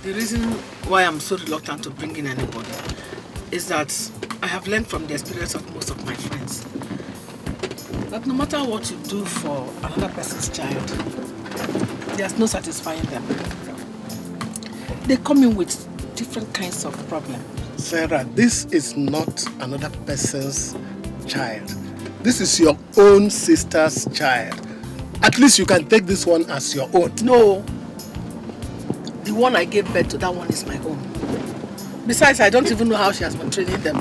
The reason why I'm so reluctant to bring in anybody is that I have learned from the experience of most of my friends that no matter what you do for another person's child, there's no satisfying them. They come in with different kinds of problems. Sarah, this is not another person's child. This is your own sister's child. At least you can take this one as your own. No. The one I gave birth to, that one is my own. Besides, I don't even know how she has been training them.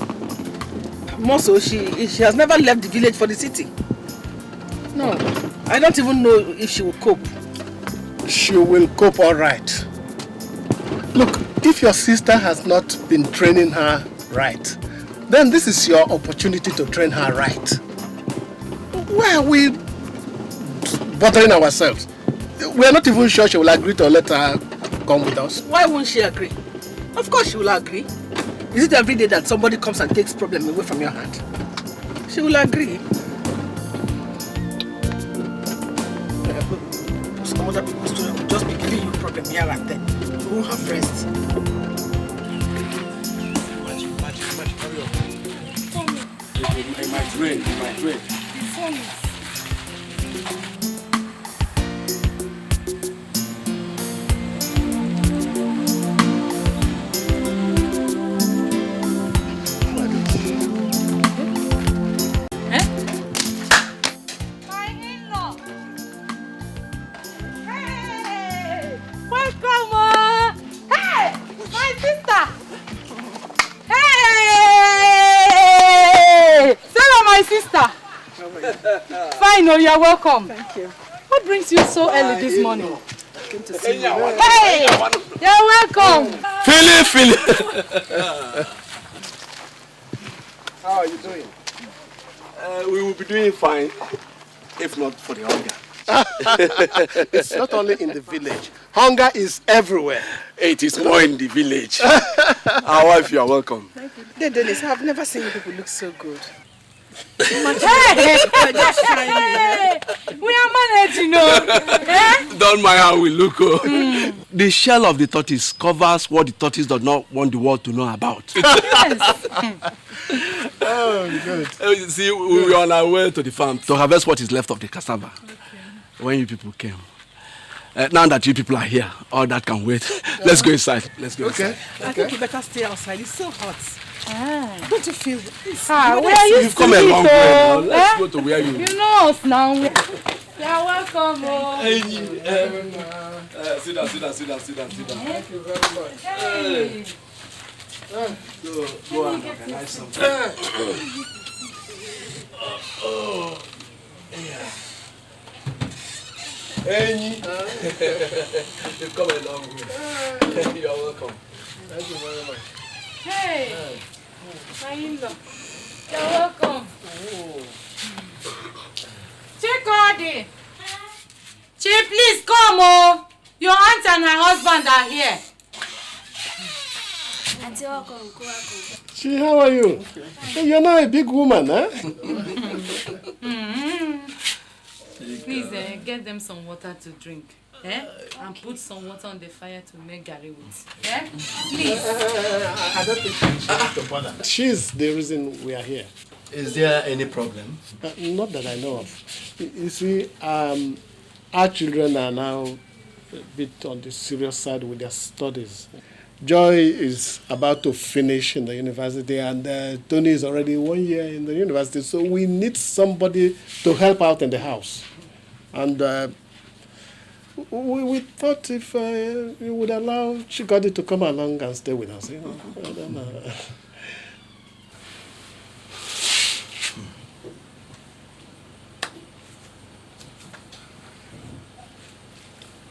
More so, she has never left the village for the city. No, I don't even know if she will cope. She will cope all right. Look, if your sister has not been training her right, then this is your opportunity to train her right. Why are we bothering ourselves? We are not even sure she will agree to let her come with us. Why won't she agree? Of course she will agree. Is it every day that somebody comes and takes problem away from your hand? She will agree. Some other people's children will just be giving you problem here and there. You won't have rest. It might rain, it might rain. Fine, oh, you're welcome. Thank you. What brings you so early this morning? Came to see you. Hey, you're welcome. Philly. How are you doing? We will be doing fine, if not for the hunger. It's not only in the village. Hunger is everywhere. It is more in the village. Our wife, you are welcome. Thank you. Dennis, I've never seen you people look so good. Hey, we are managed, you know. Don't mind how we look. The shell of the tortoise covers what the tortoise does not want the world to know about. Yes. Oh, good. You see, we were on our way to the farm to harvest what is left of the cassava. Okay. When you people came. Now that you people are here, all that can wait. Let's go inside. Let's go inside. I think you better stay outside. It's so hot. Don't you feel this? Where are you? You've come a long way now. Let's go to where you... You know us now. You're welcome. Hey, sit down. Thank you very much. Hey. Go and organize something. Yeah. Hey. You've come a long way. You are welcome. Thank you very much. Hey, my in-law. You're welcome. Chikodi. Chi, please come, oh. Your aunt and her husband are here. Auntie, welcome. Chi, how are you? Hey, you're not a big woman, huh? Please get them some water to drink. And put some water on the fire to make garri with. Please. I don't think she needs to bother. She's the reason we are here. Is there any problem? Not that I know of. You see, our children are now a bit on the serious side with their studies. Joy is about to finish in the university, and Tony is already 1 year in the university, so we need somebody to help out in the house. And we thought if you would allow Chikodi to come along and stay with us. You know? I don't know.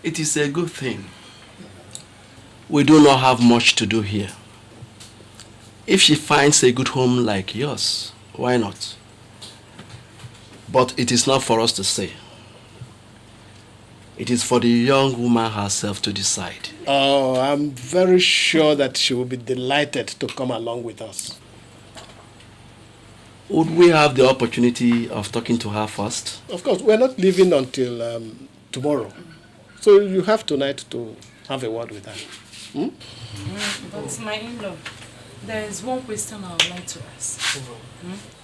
It is a good thing. We do not have much to do here. If she finds a good home like yours, why not? But it is not for us to say. It is for the young woman herself to decide. Oh, I'm very sure that she will be delighted to come along with us. Would we have the opportunity of talking to her first? Of course, we're not leaving until tomorrow. So you have tonight to have a word with her. But my in-law, there is one question I would like to ask.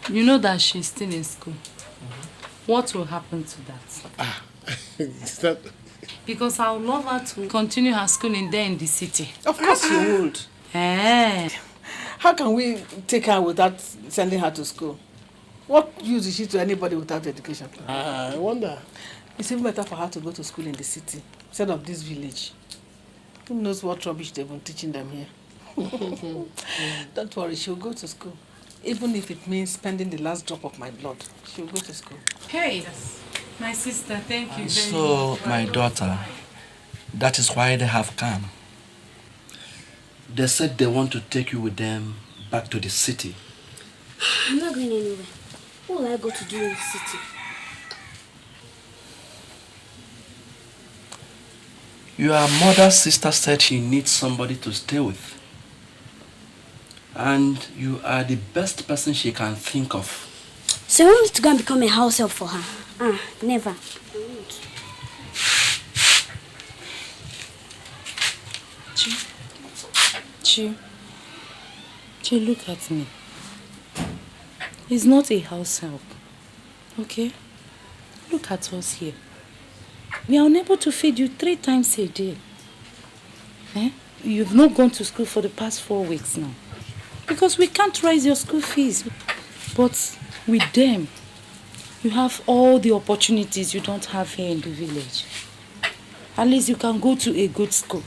You know that she's still in school. What will happen to that? Is that... Because I would love her to continue her schooling there in the city. Of course you would. How can we take her without sending her to school? What use is she to anybody without education? I wonder. It's even better for her to go to school in the city instead of this village. Who knows what rubbish they've been teaching them here? Don't worry, she'll go to school. Even if it means spending the last drop of my blood, she'll go to school. Hey, my sister, thank you very much. So, my daughter, that is why they have come. They said they want to take you with them back to the city. I'm not going anywhere. What will I go to do in the city? Your mother's sister said she needs somebody to stay with. And you are the best person she can think of. So you want me to go and become a house help for her? Never. Chi, look at me. It's not a house help, okay? Look at us here. We are unable to feed you 3 times a day. You've not gone to school for the past 4 weeks now. Because we can't raise your school fees. But with them, you have all the opportunities you don't have here in the village. At least you can go to a good school.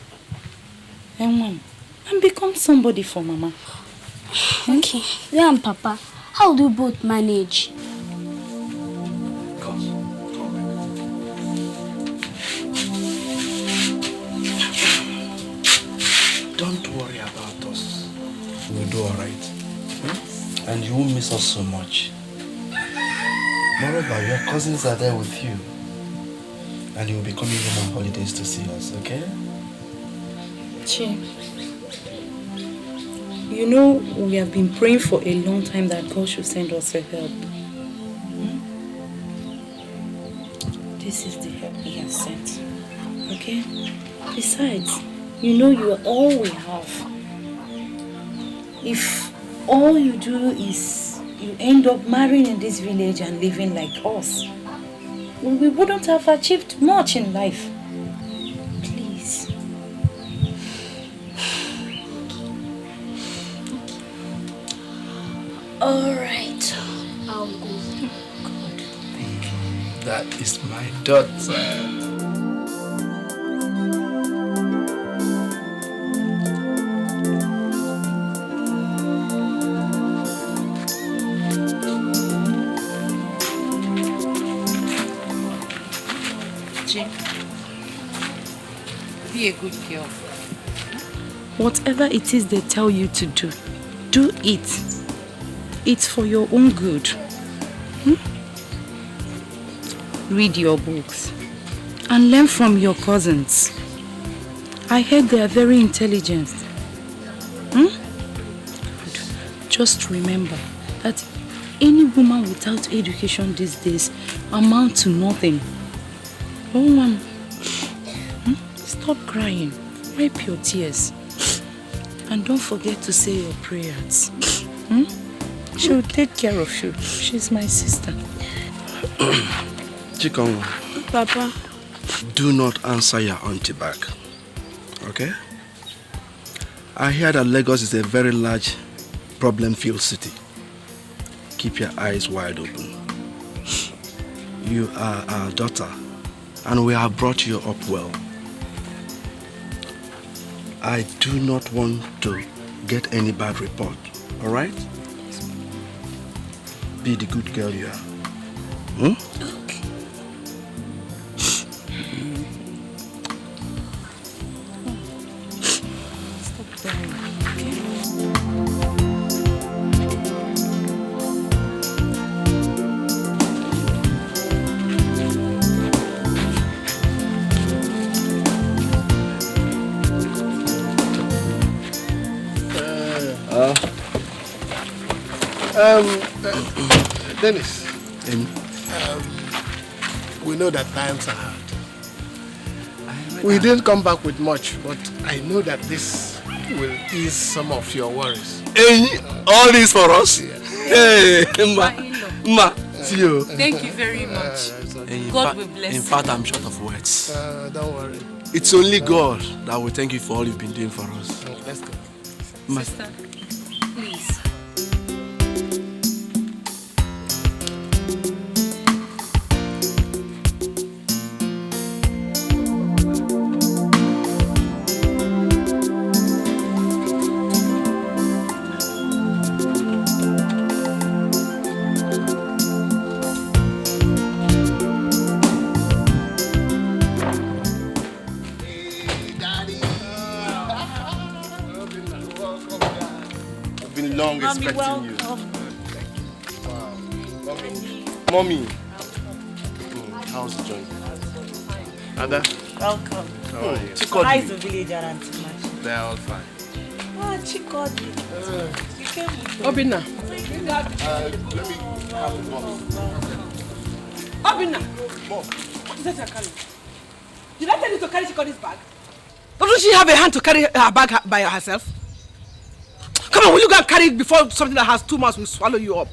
And become somebody for Mama. Okay. You and Papa, how do you both manage? Don't worry about us. We'll do all right. And you won't miss us so much. Moreover, your cousins are there with you. And you will be coming home on holidays to see us, okay? Chi, you know we have been praying for a long time that God should send us a help. This is the help He has sent. Okay? Besides, you know you are all we have. If all you do is you end up marrying in this village and living like us, we wouldn't have achieved much in life. Please. All right. I'll go. God, thank you. That is my daughter. Be a good girl. Whatever it is they tell you to do, do it. It's for your own good. Read your books and learn from your cousins. I heard they are very intelligent. Just remember that any woman without education these days amounts to nothing. Oh, Mom. Stop crying. Wipe your tears. And don't forget to say your prayers. She will take care of you. She's my sister. Chikong, Papa. do not answer your auntie back. Okay? I hear that Lagos is a very large problem-filled city. Keep your eyes wide open. You are our daughter, and we have brought you up well. I do not want to get any bad report, all right? Be the good girl you are. Okay. Stop crying, okay? Dennis, we know that times are hard. We didn't come back with much, but I know that this will ease some of your worries. Hey, all this for us? Yeah. Hey, Ma, see you. Thank you very much. God will bless you. In fact, I'm short of words. Don't worry. It's only God that will thank you for all you've been doing for us. Let's go. Ma. Sister, please. Mommy, welcome. Wow. Mommy. How's the joint? Ada? Welcome. How are you? How is the village around Timachi? They're all fine. Ah, Chikodi. You came with Obinna. Let me have the box. Obinna. Mom. What is that you're carrying? Did I tell you to carry Chikody's bag? Doesn't she have a hand to carry her bag by herself? Come on, will you go and carry it before something that has 2 mouths will swallow you up?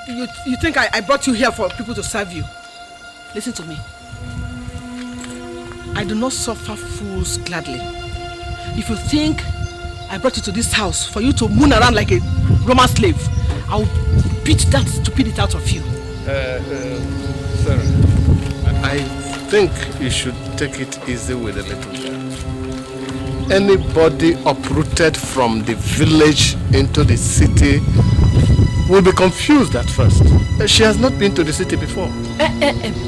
You think I brought you here for people to serve you? Listen to me. I do not suffer fools gladly. If you think I brought you to this house for you to moon around like a Roman slave, I'll beat that stupidity out of you. Sarah, I think you should take it easy with the little girl. Anybody uprooted from the village into the city will be confused at first. She has not been to the city before.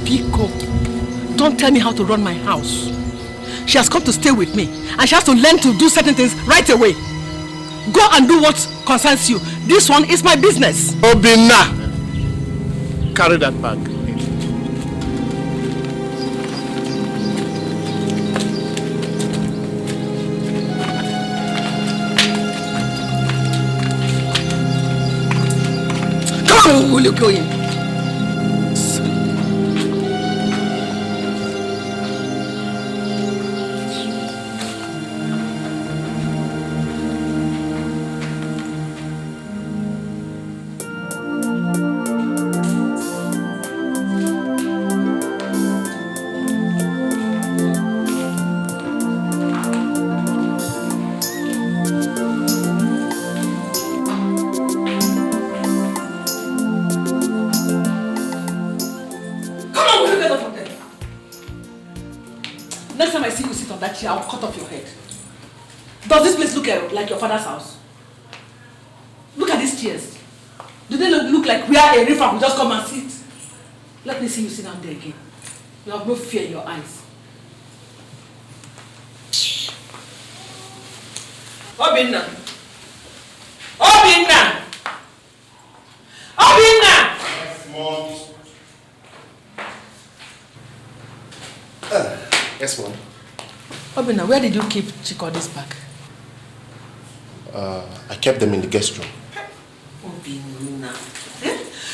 Biko, don't tell me how to run my house. She has come to stay with me and she has to learn to do certain things right away. Go and do what concerns you. This one is my business. Obinna, carry that bag. Will you go in? I'll cut off your head. Does this place look like your father's house? Look at these chairs. Do they look like where a river will just come and sit? Let me see you sit down there again. You have no fear in your eyes. Obinna! Obinna! Obinna! Yes, Mom. Obinna, where did you keep Chikody's bag? I kept them in the guest room. Obinna.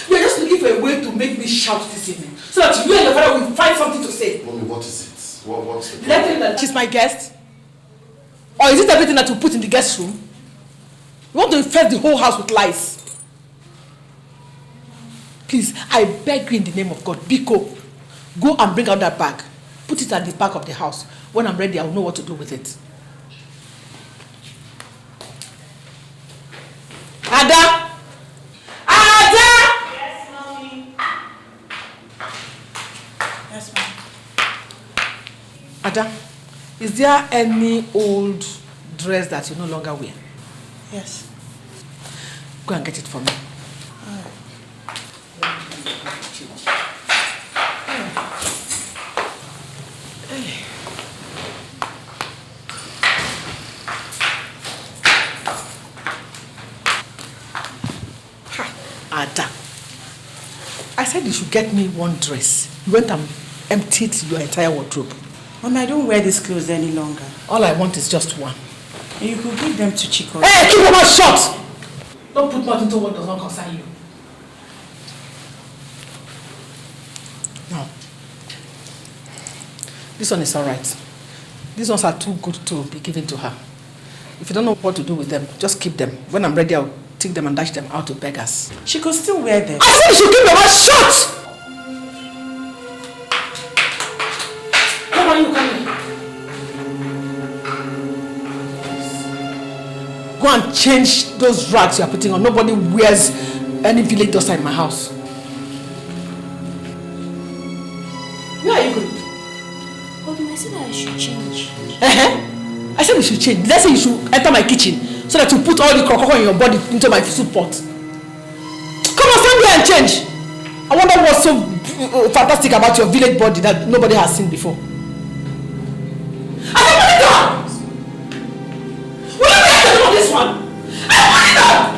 You are just looking for a way to make me shout this evening so that you and your father will find something to say. Mommy, what is it? What's the Let him that she's my guest? Or is it everything that you put in the guest room? You want to infest the whole house with lies? Please, I beg you in the name of God, Biko, go and bring out that bag. Put it at the back of the house. When I'm ready, I will know what to do with it. Ada! Ada! Yes, Mommy. Yes, Mom. Ada, is there any old dress that you no longer wear? Yes. Go and get it for me. Ada, I said you should get me one dress. You went and emptied your entire wardrobe. Mommy, I don't wear these clothes any longer. All I want is just one. And you could give them to Chico. Hey, keep your mouth shut! Don't put mouth into what does not concern you. Now, This one is alright. These ones are too good to be given to her. If you don't know what to do with them, just keep them. When I'm ready, I'll take them and dash them out to beggars. She could still wear them. I said you should keep your mouth shut! Come on, you come here. Go and change those rags you are putting on. Nobody wears any village duster in my house. Where are you going? But I said I should change. I said you should change. Let's say you should enter my kitchen so that you put all the crocodile in your body into my soup pot. Come on, stand here and change. I wonder what's so fantastic about your village body that nobody has seen before. I said, put it down! Will you be able to do this one? I want it down!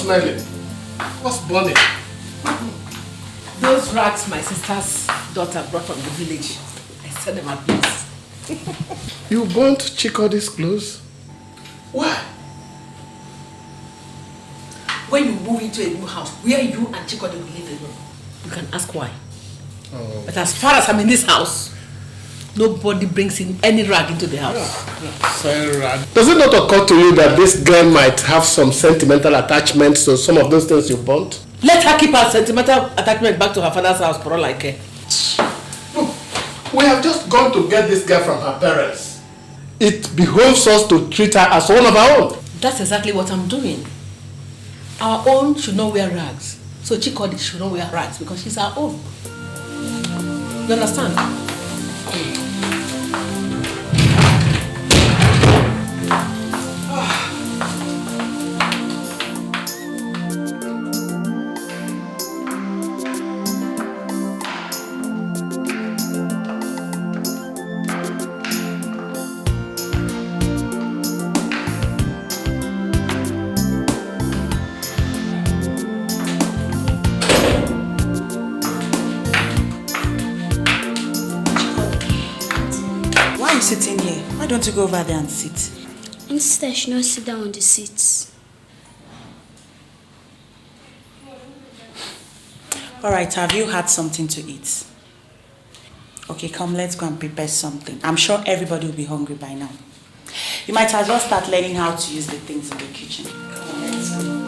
Smelling? What's burning? Those rags my sister's daughter brought from the village. I sent them abuse. You burnt Chikody's clothes? Why? When you move into a new house, where you and Chikody will live alone, you can ask why. Oh. But as far as I'm in this house, nobody brings in any rag into the house. Sorry, rag. Does it not occur to you that this girl might have some sentimental attachments to some of those things you burnt? Let her keep her sentimental attachment back to her father's house for all I care. Look, we have just gone to get this girl from her parents. It behoves us to treat her as one of our own. That's exactly what I'm doing. Our own should not wear rags. So Chikody should not wear rags because she's our own. You understand? Sitting here. Why don't you go over there and sit? Instead, I should not sit down on the seats. Alright, have you had something to eat? Okay, come, let's go and prepare something. I'm sure everybody will be hungry by now. You might as well start learning how to use the things in the kitchen. Come on, let's go.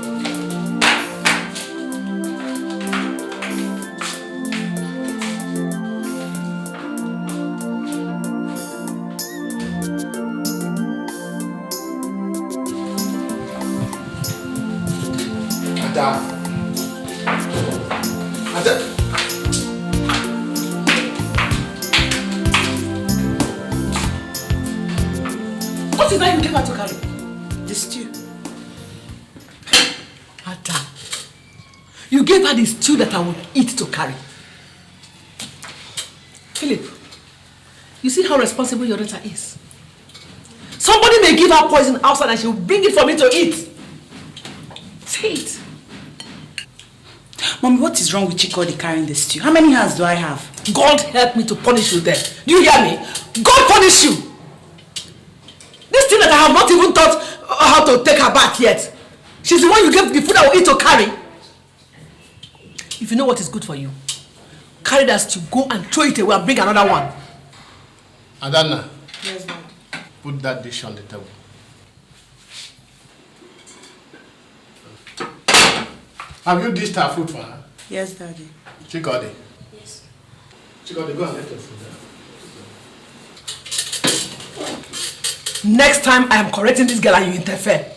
What is that you gave her to carry? The stew. Ada, you gave her the stew that I would eat to carry. Philip, you see how responsible your daughter is? Somebody may give her poison outside and she will bring it for me to eat. Say it. Mommy, what is wrong with Chikody carrying the stew? How many hands do I have? God help me to punish you there. Do you hear me? God punish you. This thing that I have not even taught how to take her bath yet. She's the one you gave the food I will eat to carry. If you know what is good for you, carry that stew, go and throw it away and bring another one. Adana. Yes, Dad. Put that dish on the table. Have you dished her food for her? Yes, Daddy. Chikodi. Yes. Chikodi, go and get your food there. Next time I am correcting this girl and you interfere,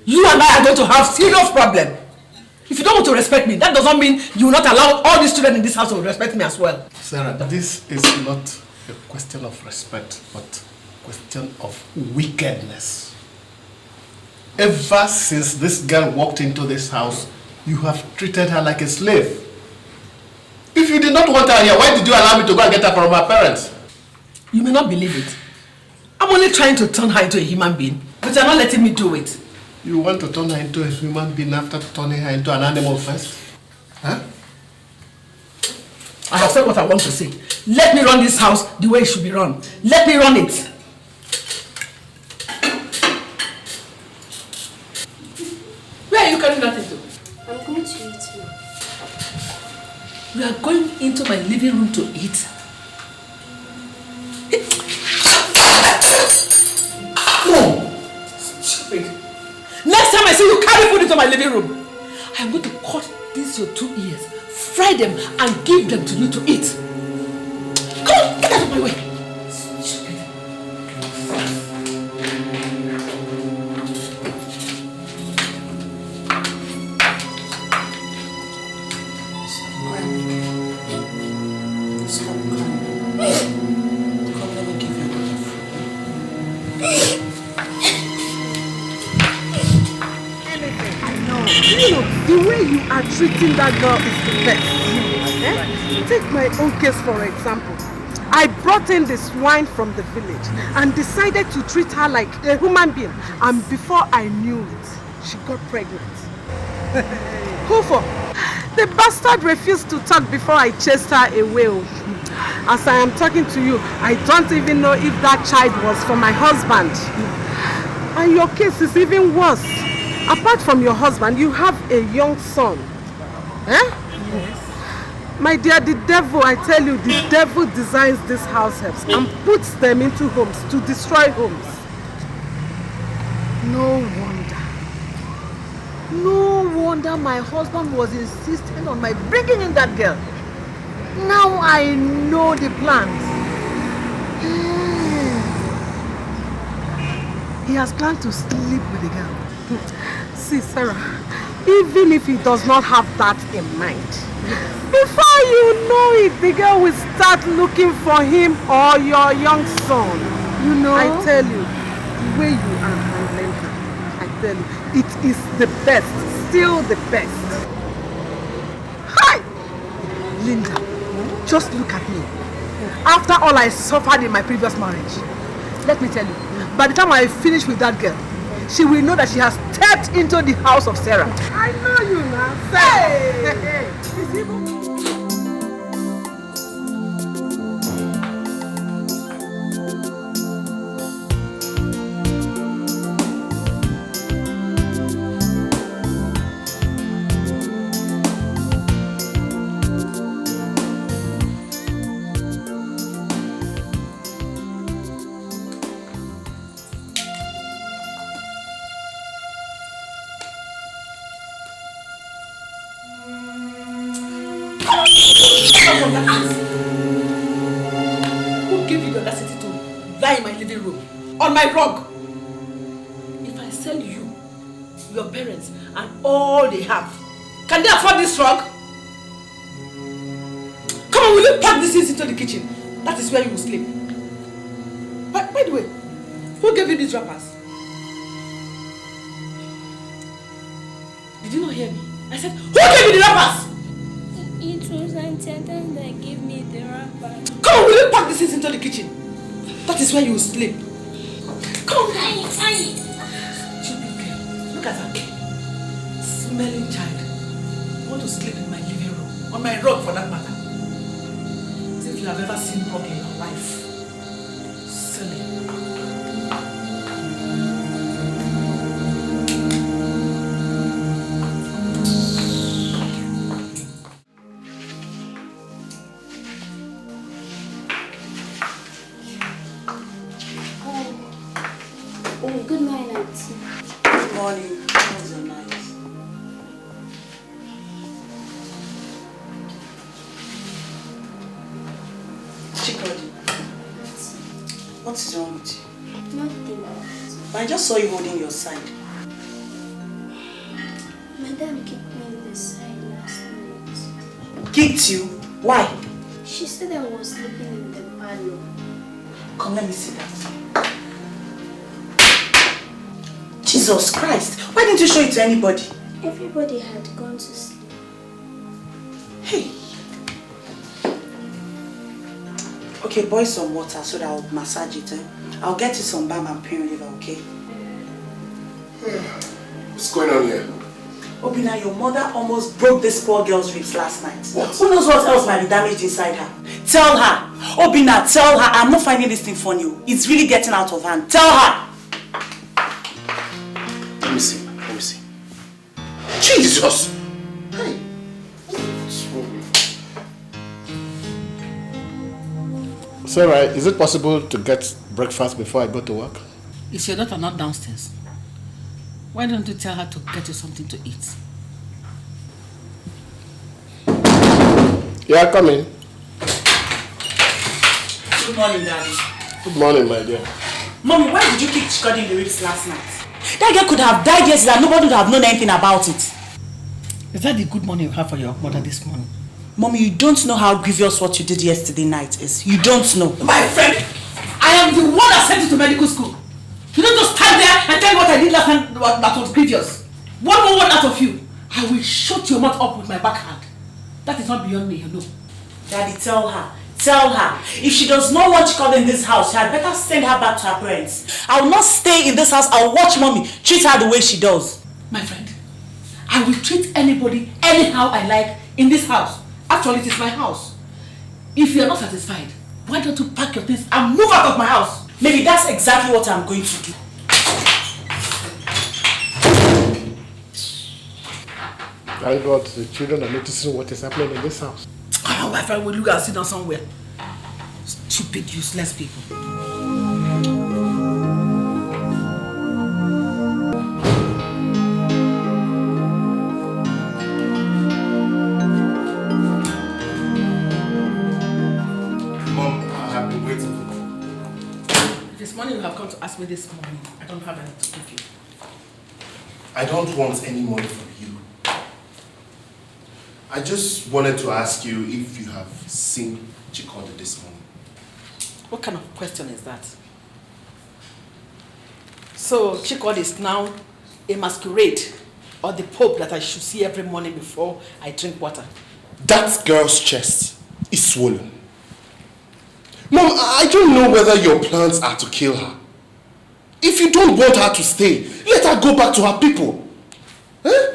you and I are going to have serious problem. If you don't want to respect me, that doesn't mean you will not allow all these children in this house to respect me as well. Sarah, this is not a question of respect, but a question of wickedness. Ever since this girl walked into this house, you have treated her like a slave. If you did not want her here, why did you allow me to go and get her from her parents? You may not believe it. I'm only trying to turn her into a human being, but you're not letting me do it. You want to turn her into a human being after turning her into an animal first? Huh? I have said what I want to say. Let me run this house the way it should be run. Let me run it. Where are you carrying that into? I'm going to eat now. You are going into my living room to eat? No! Stupid. Next time I see you carry food into my living room, I am going to cut these your 2 ears, fry them, and give them to you to eat. Come on, get out of my way. Stupid. Stop crying. Come, let me give you another food. You know, the way you are treating that girl is the best. Take my own case for example. I brought in this swine from the village and decided to treat her like a human being. And before I knew it, she got pregnant. Who for? The bastard refused to talk before I chased her away. As I am talking to you, I don't even know if that child was for my husband. And your case is even worse. Apart from your husband, you have a young son. Eh? Yes. My dear, the devil, I tell you, the devil designs these house helps and puts them into homes to destroy homes. No wonder my husband was insisting on my bringing in that girl. Now I know the plans. He has planned to sleep with the girl. See, Sarah, even if he does not have that in mind, before you know it, the girl will start looking for him or your young son. You know? I tell you, the way you are handling her, I tell you, it is the best, still the best. Hi! Linda, just look at me. After all I suffered in my previous marriage, let me tell you, by the time I finish with that girl, she will know that she has stepped into the house of Sarah. I know you now. Hey! Who gave you the audacity to lie in my living room? On my rug? If I sell you, your parents, and all they have, can they afford this rug? Come on, will you pack these things into the kitchen? That is where you will sleep. By the way, who gave you these wrappers? Did you not hear me? I said, who gave you the wrappers? It was Unintended that gave me the wrapper. Come on, will you pack these things into the kitchen? That is where you will sleep. Come on. Stupid girl. Look at her. Smelling child. You want to sleep in my living room. On my rug for that matter. As if you have ever seen rug in your life. Silly. Good morning, Auntie. Good morning. How was your night? Chikodi, what is wrong with you? Nothing. I just saw you holding your side. Madam kicked me in the side last night. Kicked you? Why? She said I was sleeping in the parlor. Come, let me see that. Jesus Christ! Why didn't you show it to anybody? Everybody had gone to sleep. Hey! Okay, boil some water so that I'll massage it. I'll get you some balm and pain reliever, okay? What's going on here? Obina, your mother almost broke this poor girl's ribs last night. What? Who knows what else might be damaged inside her? Tell her! Obina, tell her I'm not finding this thing funny. It's really getting out of hand. Tell her! Let me see. Jesus! Hey! What's wrong? Sarah, is it possible to get breakfast before I go to work? Is your daughter not downstairs? Why don't you tell her to get you something to eat? Yeah, come in. Good morning, Daddy. Good morning, my dear. Mommy, why did you kick Chikodi in the ribs last night? That girl could have died yesterday and nobody would have known anything about it. Is that the good morning you have for your mother this morning? Mommy, you don't know how grievous what you did yesterday night is. You don't know. My friend, I am the one that sent you to medical school. You don't just stand there and tell me what I did last time that was grievous. One more word out of you, I will shut your mouth up with my backhand. That is not beyond me, you know. Daddy, tell her. Tell her. If she does not want Chikodi in this house, she had better send her back to her parents. I will not stay in this house. I will watch Mommy treat her the way she does. My friend, I will treat anybody anyhow I like in this house. Actually, it is my house. If you are not satisfied, why don't you pack your things and move out of my house? Maybe that's exactly what I'm going to do. Thank God the children are noticing what is happening in this house. Oh, my friend, will you go and sit down somewhere? Stupid, useless people. You have come to ask me this morning. I don't have anything to give you. I don't want any money from you. I just wanted to ask you if you have seen Chikodi this morning. What kind of question is that? So Chikodi is now a masquerade or the Pope that I should see every morning before I drink water? That girl's chest is swollen. Mom, I don't know whether your plans are to kill her. If you don't want her to stay, let her go back to her people. Eh?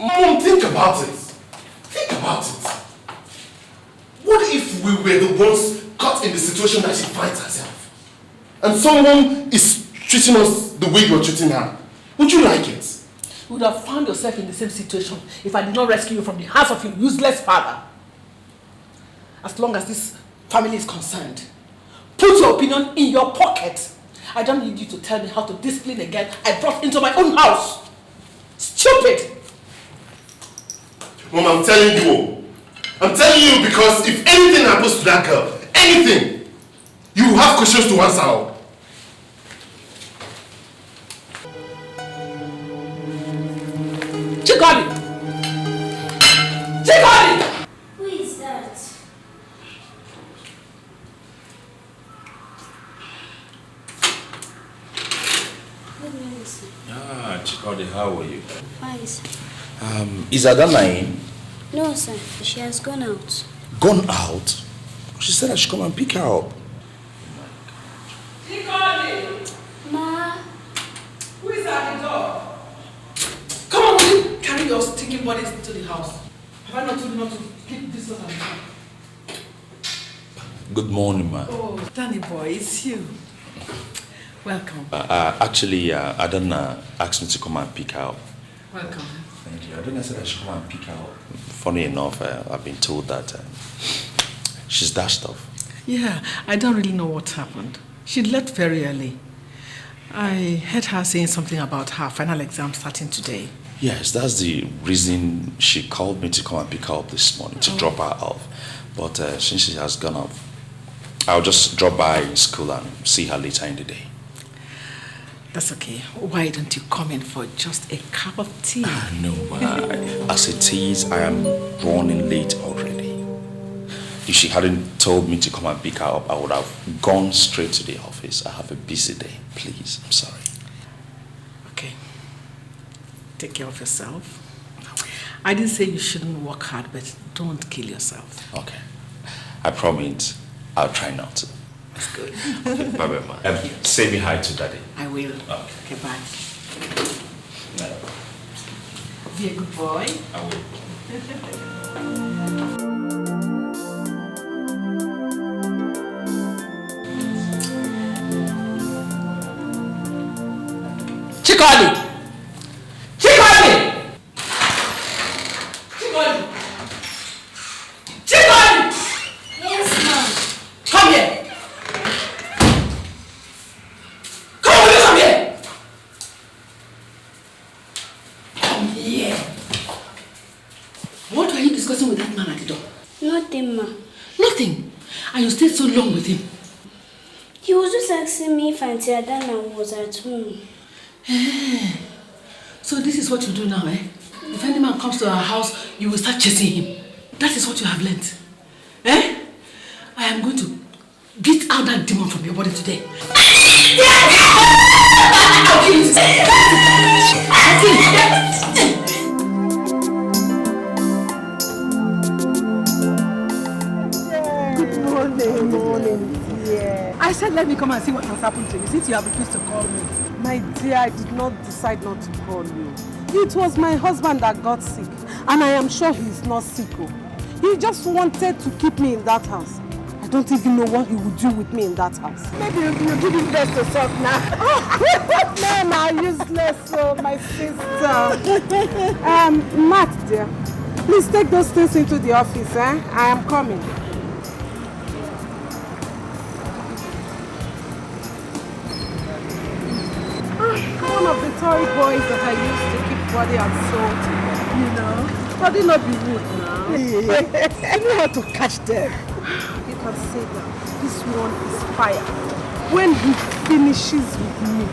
Mom, think about it. Think about it. What if we were the ones caught in the situation that she finds herself? And someone is treating us the way you're treating her? Would you like it? You would have found yourself in the same situation if I did not rescue you from the hands of your useless father. As long as this family is concerned, put your opinion in your pocket. I don't need you to tell me how to discipline a girl I brought into my own house. Stupid! Mom, I'm telling you. I'm telling you because if anything happens to that girl, anything, you will have questions to answer. Chikodi! Chikodi! Who is that? Good morning, sir. Ah, Chikodi, how are you? Fine, sir. Is Adana in? No, sir. She has gone out. Gone out? She said I should come and pick her up. Chikodi! Ma. Who is at the door? Come on, will you carry your stinking bodies into the house? Have I not told you not to keep this stuff at the house? Good morning, ma. Oh, Danny boy, it's you. Welcome. Actually, Adana asked me to come and pick her up. Welcome. Thank you. Adana said I should come and pick her up. Funny enough, I've been told that she's dashed off. Yeah, I don't really know what happened. She left very early. I heard her saying something about her final exam starting today. Yes, that's the reason she called me to come and pick her up this morning, to drop her off. But since she has gone off, I'll just drop by in school and see her later in the day. That's okay. Why don't you come in for just a cup of tea? No, as it is, I am running late already. If she hadn't told me to come and pick her up, I would have gone straight to the office. I have a busy day. Please, I'm sorry. Okay. Take care of yourself. I didn't say you shouldn't work hard, but don't kill yourself. Okay. I promise I'll try not to. That's good. Okay, bye-bye, ma. Say me hi to Daddy. I will. Okay, bye. Be a good boy. I will. Chikoli! Chikoli! Chikoli! Chikoli! Yes, ma'am. Come here! Come here! Come here! What were you discussing with that man at the door? Nothing, ma. Nothing. And you stayed so long with him. He was just asking me if Auntie Adana was at home. So this is what you do now, eh? If any man comes to our house, you will start chasing him. That is what you have learnt. Eh? I am going to get out that demon from your body today. I'll kill it. I'll kill it. Good morning, dear. I said let me come and see what has happened to you since you have refused to call me. My dear, I did not decide not to call you. It was my husband that got sick, and I am sure he is not sick. He just wanted to keep me in that house. I don't even know what he would do with me in that house. Maybe you give him best to talk now. Men are useless, my sister. Matt, dear, please take those things into the office, eh? I am coming. One of the toy boys that I used to keep body and soul to, you know. Body not be rude now. You know how to catch them. You can say that this one is fire. When he finishes with me,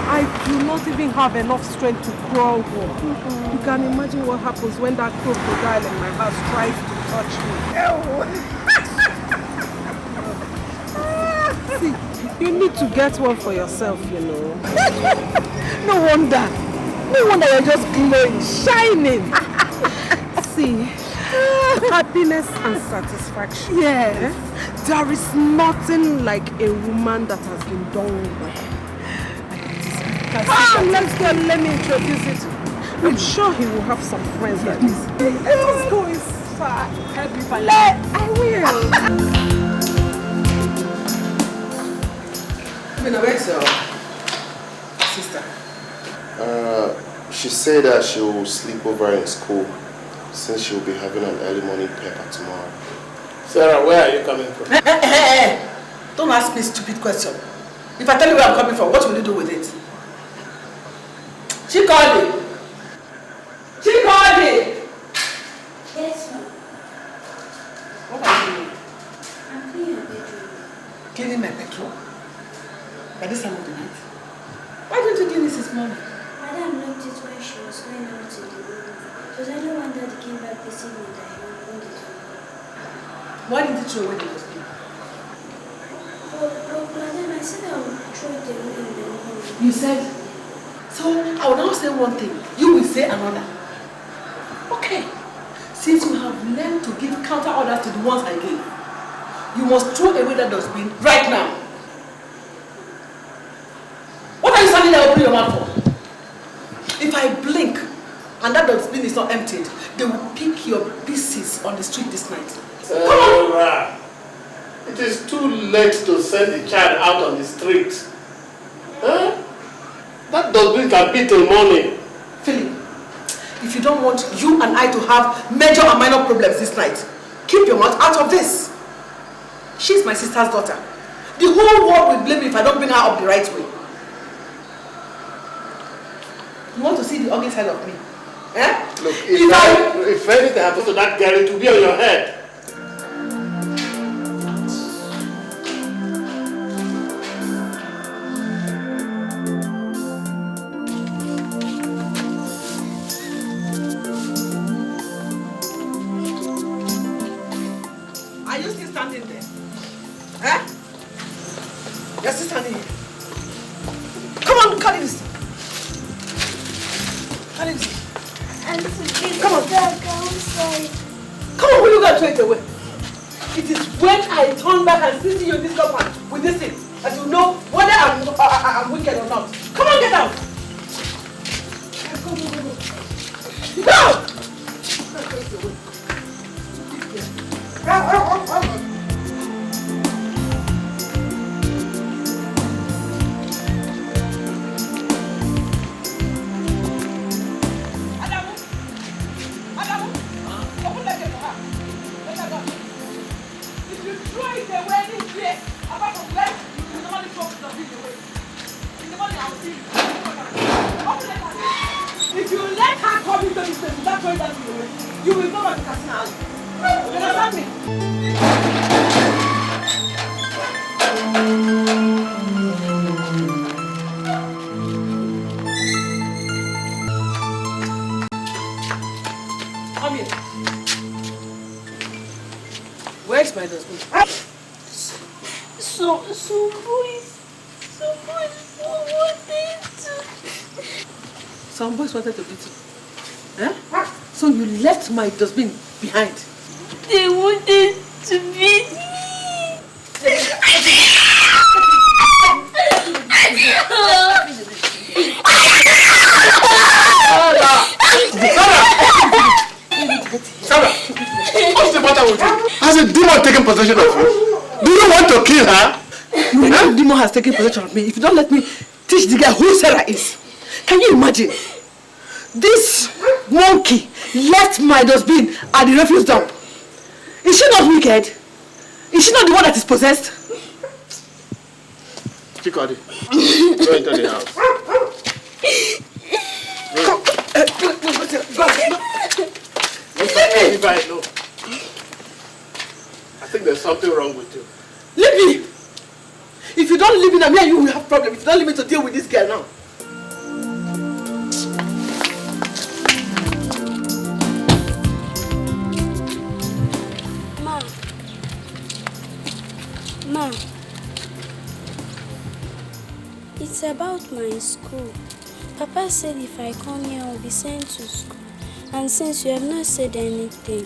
I do not even have enough strength to crawl home. You can imagine what happens when that crocodile in my house tries to touch me. See, you need to get one for yourself, you know. No wonder you're just glowing, shining. See, happiness and satisfaction. Yes. There is nothing like a woman that has been done well. Let's go, let me introduce it. I'm sure he will have some friends like this. Let us go inside. Help me find I will. Where's your sister? She said that she will sleep over in school since she will be having an early morning paper tomorrow. Sarah, where are you coming from? Don't ask me a stupid question. If I tell you where I'm coming from, what will you do with it? She called me. She called me. Yes, ma'am. What are you doing? I'm cleaning your bedroom. Cleaning my bedroom? By this time of the night? Why don't you clean this this morning? Madam looked it when she was going out in the room. It was only when Daddy came back this evening that he opened it for me. Why did you throw away the dustbin? But Madam, I said I would throw it away in the morning. You said? So I will now say one thing, you will say another. Okay. Since you have learned to give counter orders to the ones I gave, you must throw away that dustbin right now. What are you standing there opening your mouth for? If I blink and that dustbin is not emptied, they will pick your pieces on the street this night. Sarah, it is too late to send the child out on the street. Huh? That dustbin can be till morning. Philip, if you don't want you and I to have major and minor problems this night, keep your mouth out of this. She's my sister's daughter. The whole world will blame me if I don't bring her up the right way. You want to see the ugly side of me? Eh? Look, if anything happens to that girl, it will be on your head. Are you still standing there? Eh? You're still standing here. Come on, carry this. Carry this. Come on. Come on, will you go and throw it away? It is when I turn back and see you in this compound with this thing that you know whether I'm wicked or not. Come on, get out. Go. Go! If you let her come into this place without throwing that thing away, you will go back to Casino. You understand me? Come here. Where's my husband? Some boys wanted to beat you. Eh? So you left my dustbin behind. They wanted to beat me. Sarah! What's the matter with you? Has a demon taken possession of you? Do you want to kill her? You know the demon has taken possession of me. If you don't let me teach the girl who Sarah is. Can you imagine? This monkey left my dustbin at the refuse dump. Is she not wicked? Is she not the one that is possessed? Chikodi, go into the house. No. I think there's something wrong with you. Leave me! If you don't leave me now, me and you will have problems. If you don't leave me to deal with this girl now. Ma, it's about my school. Papa said if I come here, I'll be sent to school. And since you have not said anything,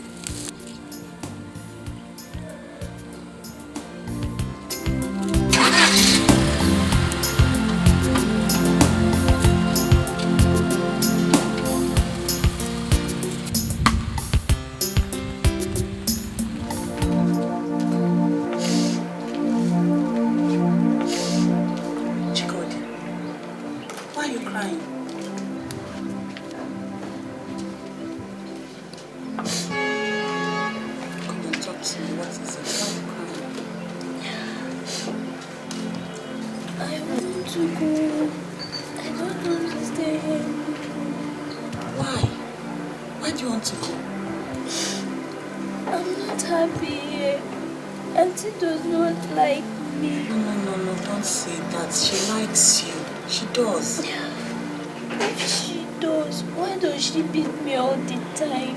she beat me all the time.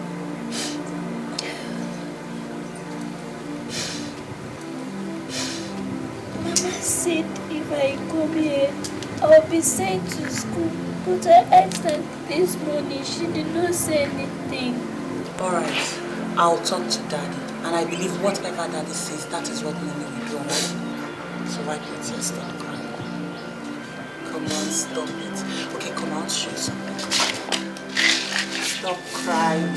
Mama said if I come here, I'll be sent to school. But I asked her this morning, she did not say anything. Alright, I'll talk to Daddy. And I believe whatever Daddy says, that is what Mommy will do, alright? So wipe your tears, stop crying. Come on, stop it. Okay, come on, I'll show you something. Stop crying.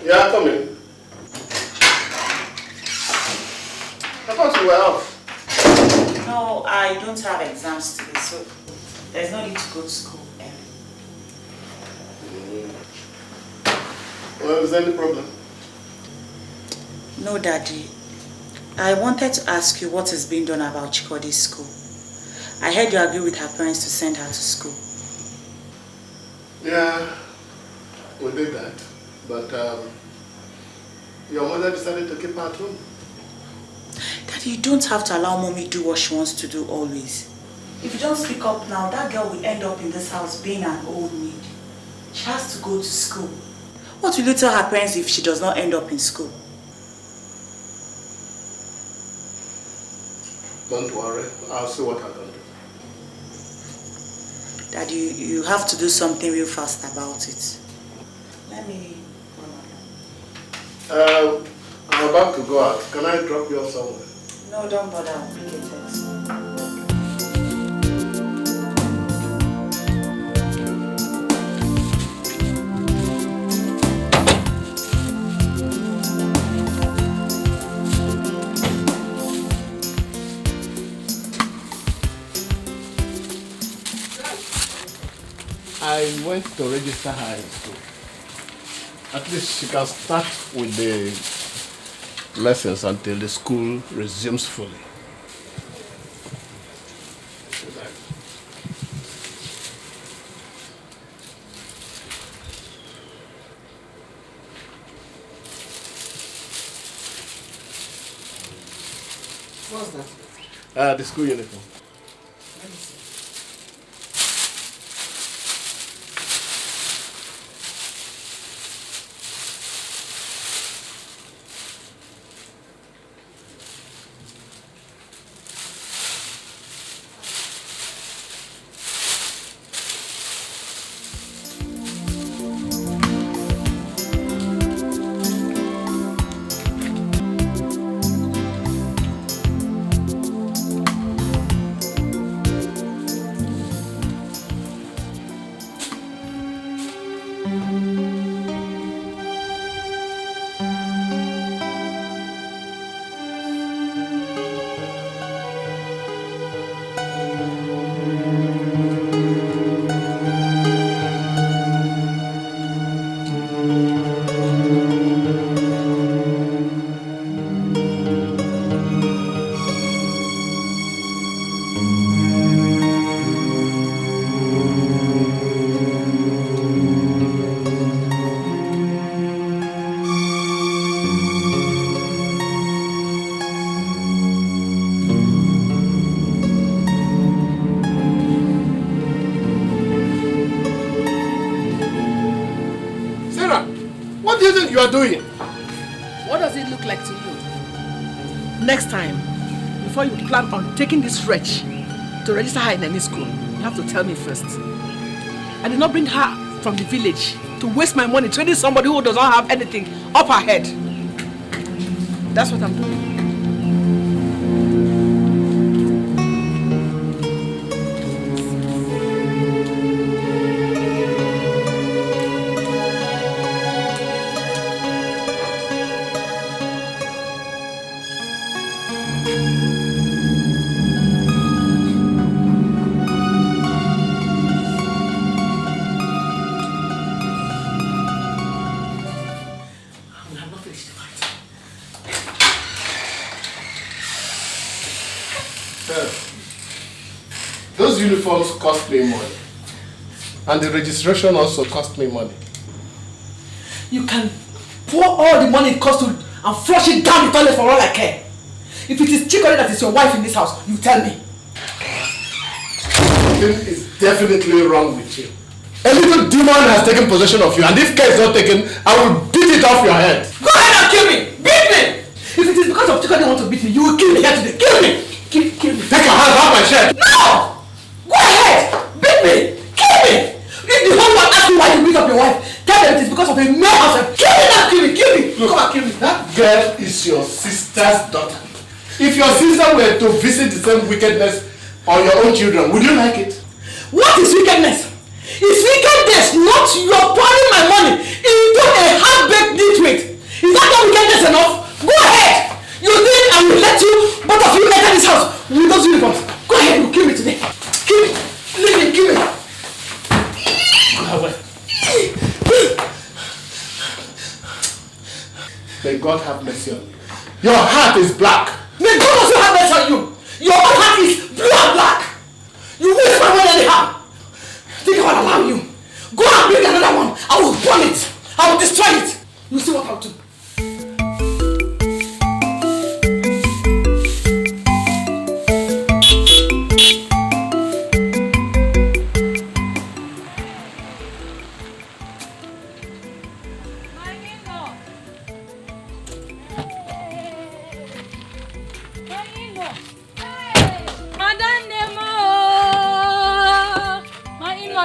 Yeah, come in. I thought you were off. No, I don't have exams today, so there's no need to go to school. Well, is there any problem? No, Daddy. I wanted to ask you what is being done about Chikode's school. I heard you agree with her parents to send her to school. Yeah, we did that. But your mother decided to keep her at home. Daddy, you don't have to allow mommy do what she wants to do always. If you don't speak up now, that girl will end up in this house being an old maid. She has to go to school. What will you tell her parents if she does not end up in school? Don't worry, I'll see what I can do. Daddy, you have to do something real fast about it. Let me... I'm about to go out. Can I drop you off somewhere? No, don't bother. I'll bring a text. I went to register her in school. At least she can start with the lessons until the school resumes fully. What's that? The school uniform. Let me see. You are doing. What does it look like to you? Next time, before you plan on taking this wretch to register her in any school, you have to tell me first. I did not bring her from the village to waste my money training somebody who does not have anything up her head. That's what I'm doing. Those uniforms cost me money. And the registration also cost me money. You can pour all the money it costs to and flush it down the toilet for all I care. If it is Chikore that is your wife in this house, you tell me. Something is definitely wrong with you. A little demon has taken possession of you, and if care is not taken, I will beat it off your head. Go ahead and kill me! Beat me! If it is because of Chikore you want to beat me, you will kill me here today. Kill me! Kill me. Take your hands off my shirt! No! Go ahead! Beat me! Kill me! If the whole world asks you why you beat up your wife, tell them it is because of a male husband. Kill me now! Kill me! Kill me! Look, Come and kill me. That girl is your sister's daughter. If your sister were to visit the same wickedness on your own children, would you like it? What is wickedness? It's wickedness, not your pouring my money into a half-baked nitwit. Is that not wickedness enough? Go ahead! You think I will let you, both of you, enter this house with those uniforms? Go ahead, you kill me today. Kill me. Leave me, kill me. God have mercy on you. Your heart is black. May God also have mercy on you. Your own heart is blue and black. You waste my money anyhow. Think I will allow you. Go and bring another one. I will burn it. I will destroy it. You see what I'll do.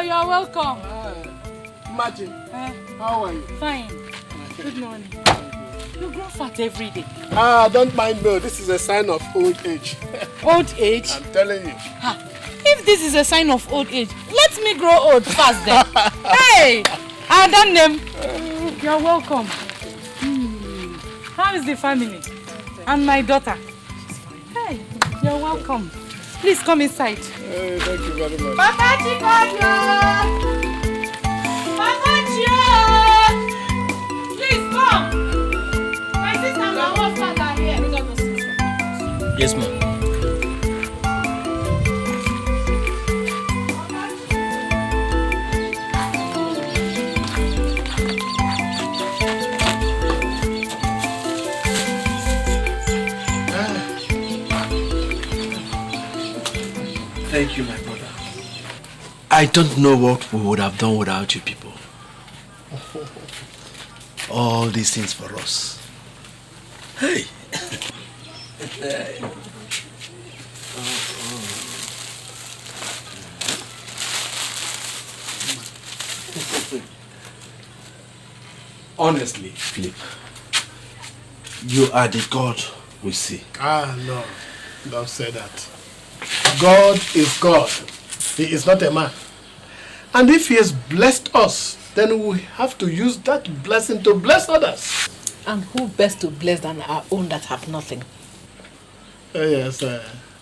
You're welcome. Imagine. How are you? Fine. Good morning. You grow fat every day. Don't mind me. This is a sign of old age. Old age? I'm telling you. If this is a sign of old age, let me grow old fast then. Hey! Adannem. You're welcome. How is the family? And my daughter? Hey, you're welcome. Please come inside. Hey, thank you very much. Papa Chikodio! Papa Chio! Please come. My sister and my husband are here. Yes, ma'am. Thank you, my brother. I don't know what we would have done without you people. All these things for us. Hey! Honestly, Philip, you are the God we see. No. Don't say that. God is God. He is not a man. And if he has blessed us, then we have to use that blessing to bless others. And who best to bless than our own that have nothing? Yes,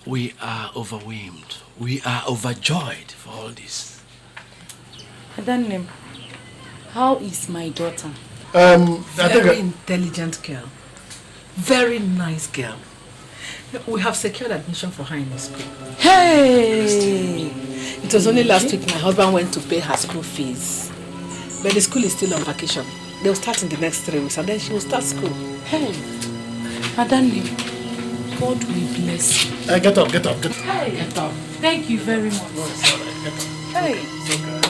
we are overwhelmed. We are overjoyed for all this. Adannem, how is my daughter? Very intelligent girl. Very nice girl. We have secured admission for her in the school. Hey! It was only last week my husband went to pay her school fees. But the school is still on vacation. They will start in the next 3 weeks and then she will start school. Hey! Adannem, God will bless you. Get up. Hey! Get up. Thank you very much. No, it's all right. Get up. Hey! It's okay.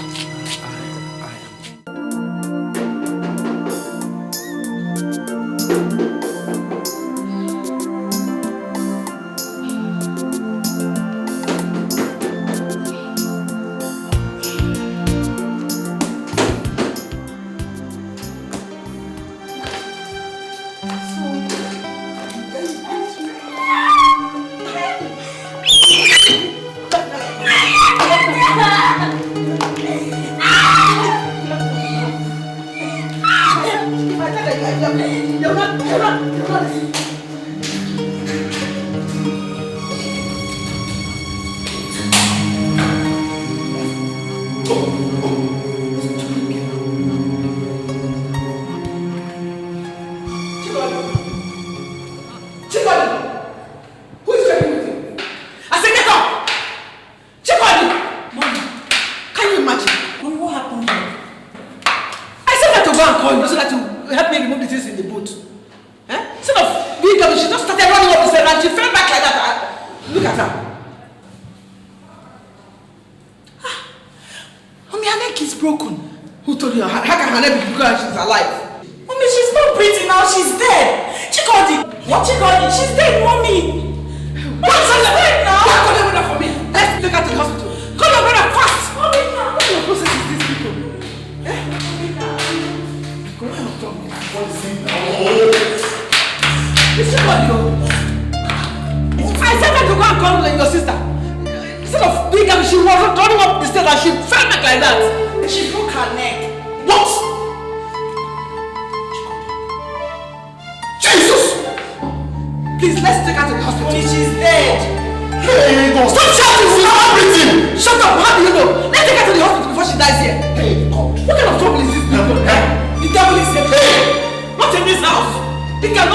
What kind of trouble is this? The devil is here. Hey! Not in this house. He can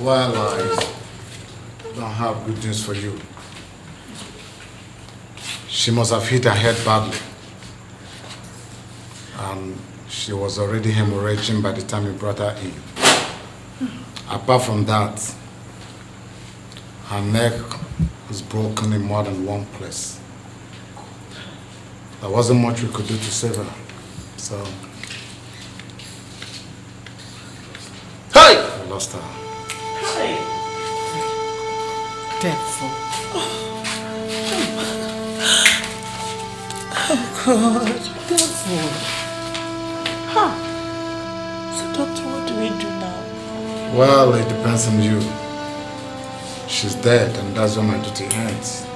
Well, I don't have good news for you. She must have hit her head badly. And she was already hemorrhaging by the time you brought her in. Apart from that, her neck was broken in more than one place. There wasn't much we could do to save her. So, hey! we lost her. Hey! Devil. Oh God, devil. Huh. So doctor, what do we do now? Well, it depends on you. She's dead, and that's where my duty ends.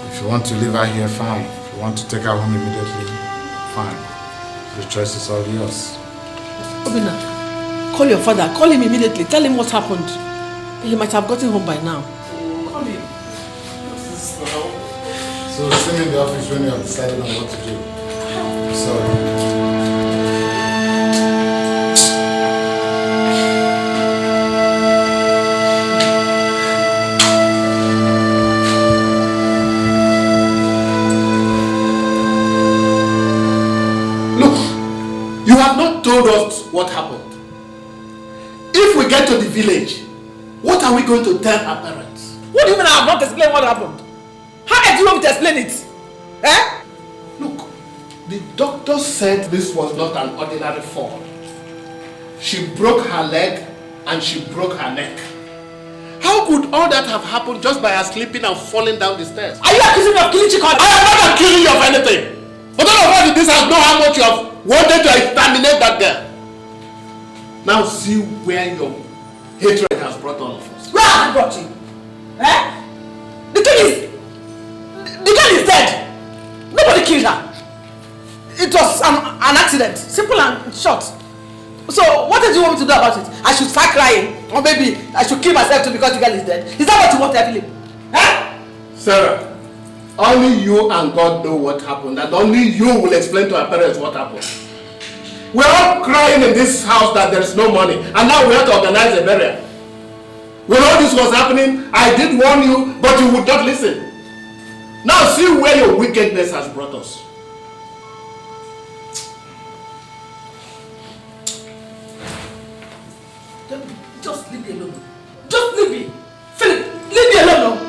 If you want to leave her here, fine. If you want to take her home immediately, fine. The choice is all yours. Obina, call your father. Call him immediately. Tell him what happened. He might have gotten home by now. Call him. So see me in the office when you have decided on what to do. I'm sorry. You have not told us what happened. If we get to the village, what are we going to tell our parents? What do you mean I have not explained what happened? How do you want me to explain it? Eh? Look, the doctor said this was not an ordinary fall. She broke her leg and she broke her neck. How could all that have happened just by her slipping and falling down the stairs? Are you accusing me of killing Chikon? I am not accusing you of anything. But all of us in this house know how much you have wanted to exterminate that girl. Now see where your hatred has brought all of us. Where has it brought you? Eh? The thing is, the girl is dead. Nobody killed her. It was an accident. Simple and short. So what did you want me to do about it? I should start crying? Or maybe I should kill myself too because the girl is dead? Is that what you want, Evelyn? Eh? Sarah, only you and God know what happened, and only you will explain to our parents what happened. We're all crying in this house that there is no money, and now we have to organize a burial. When all this was happening, I did warn you, but you would not listen. Now see where your wickedness has brought us. Just leave me alone. Just leave me. Philip, leave me alone now.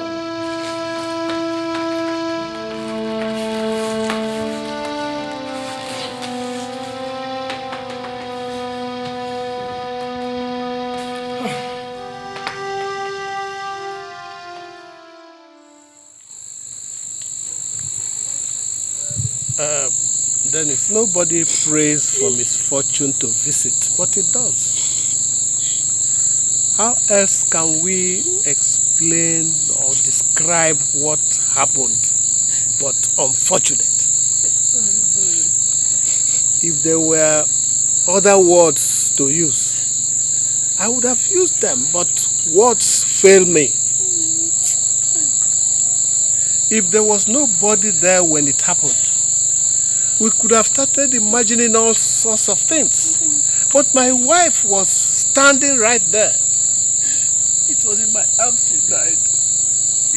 Dennis, nobody prays for misfortune to visit, but it does. How else can we explain or describe what happened, but unfortunate? If there were other words to use, I would have used them, but words fail me. If there was nobody there when it happened, we could have started imagining all sorts of things. But my wife was standing right there. It was in my arms she died.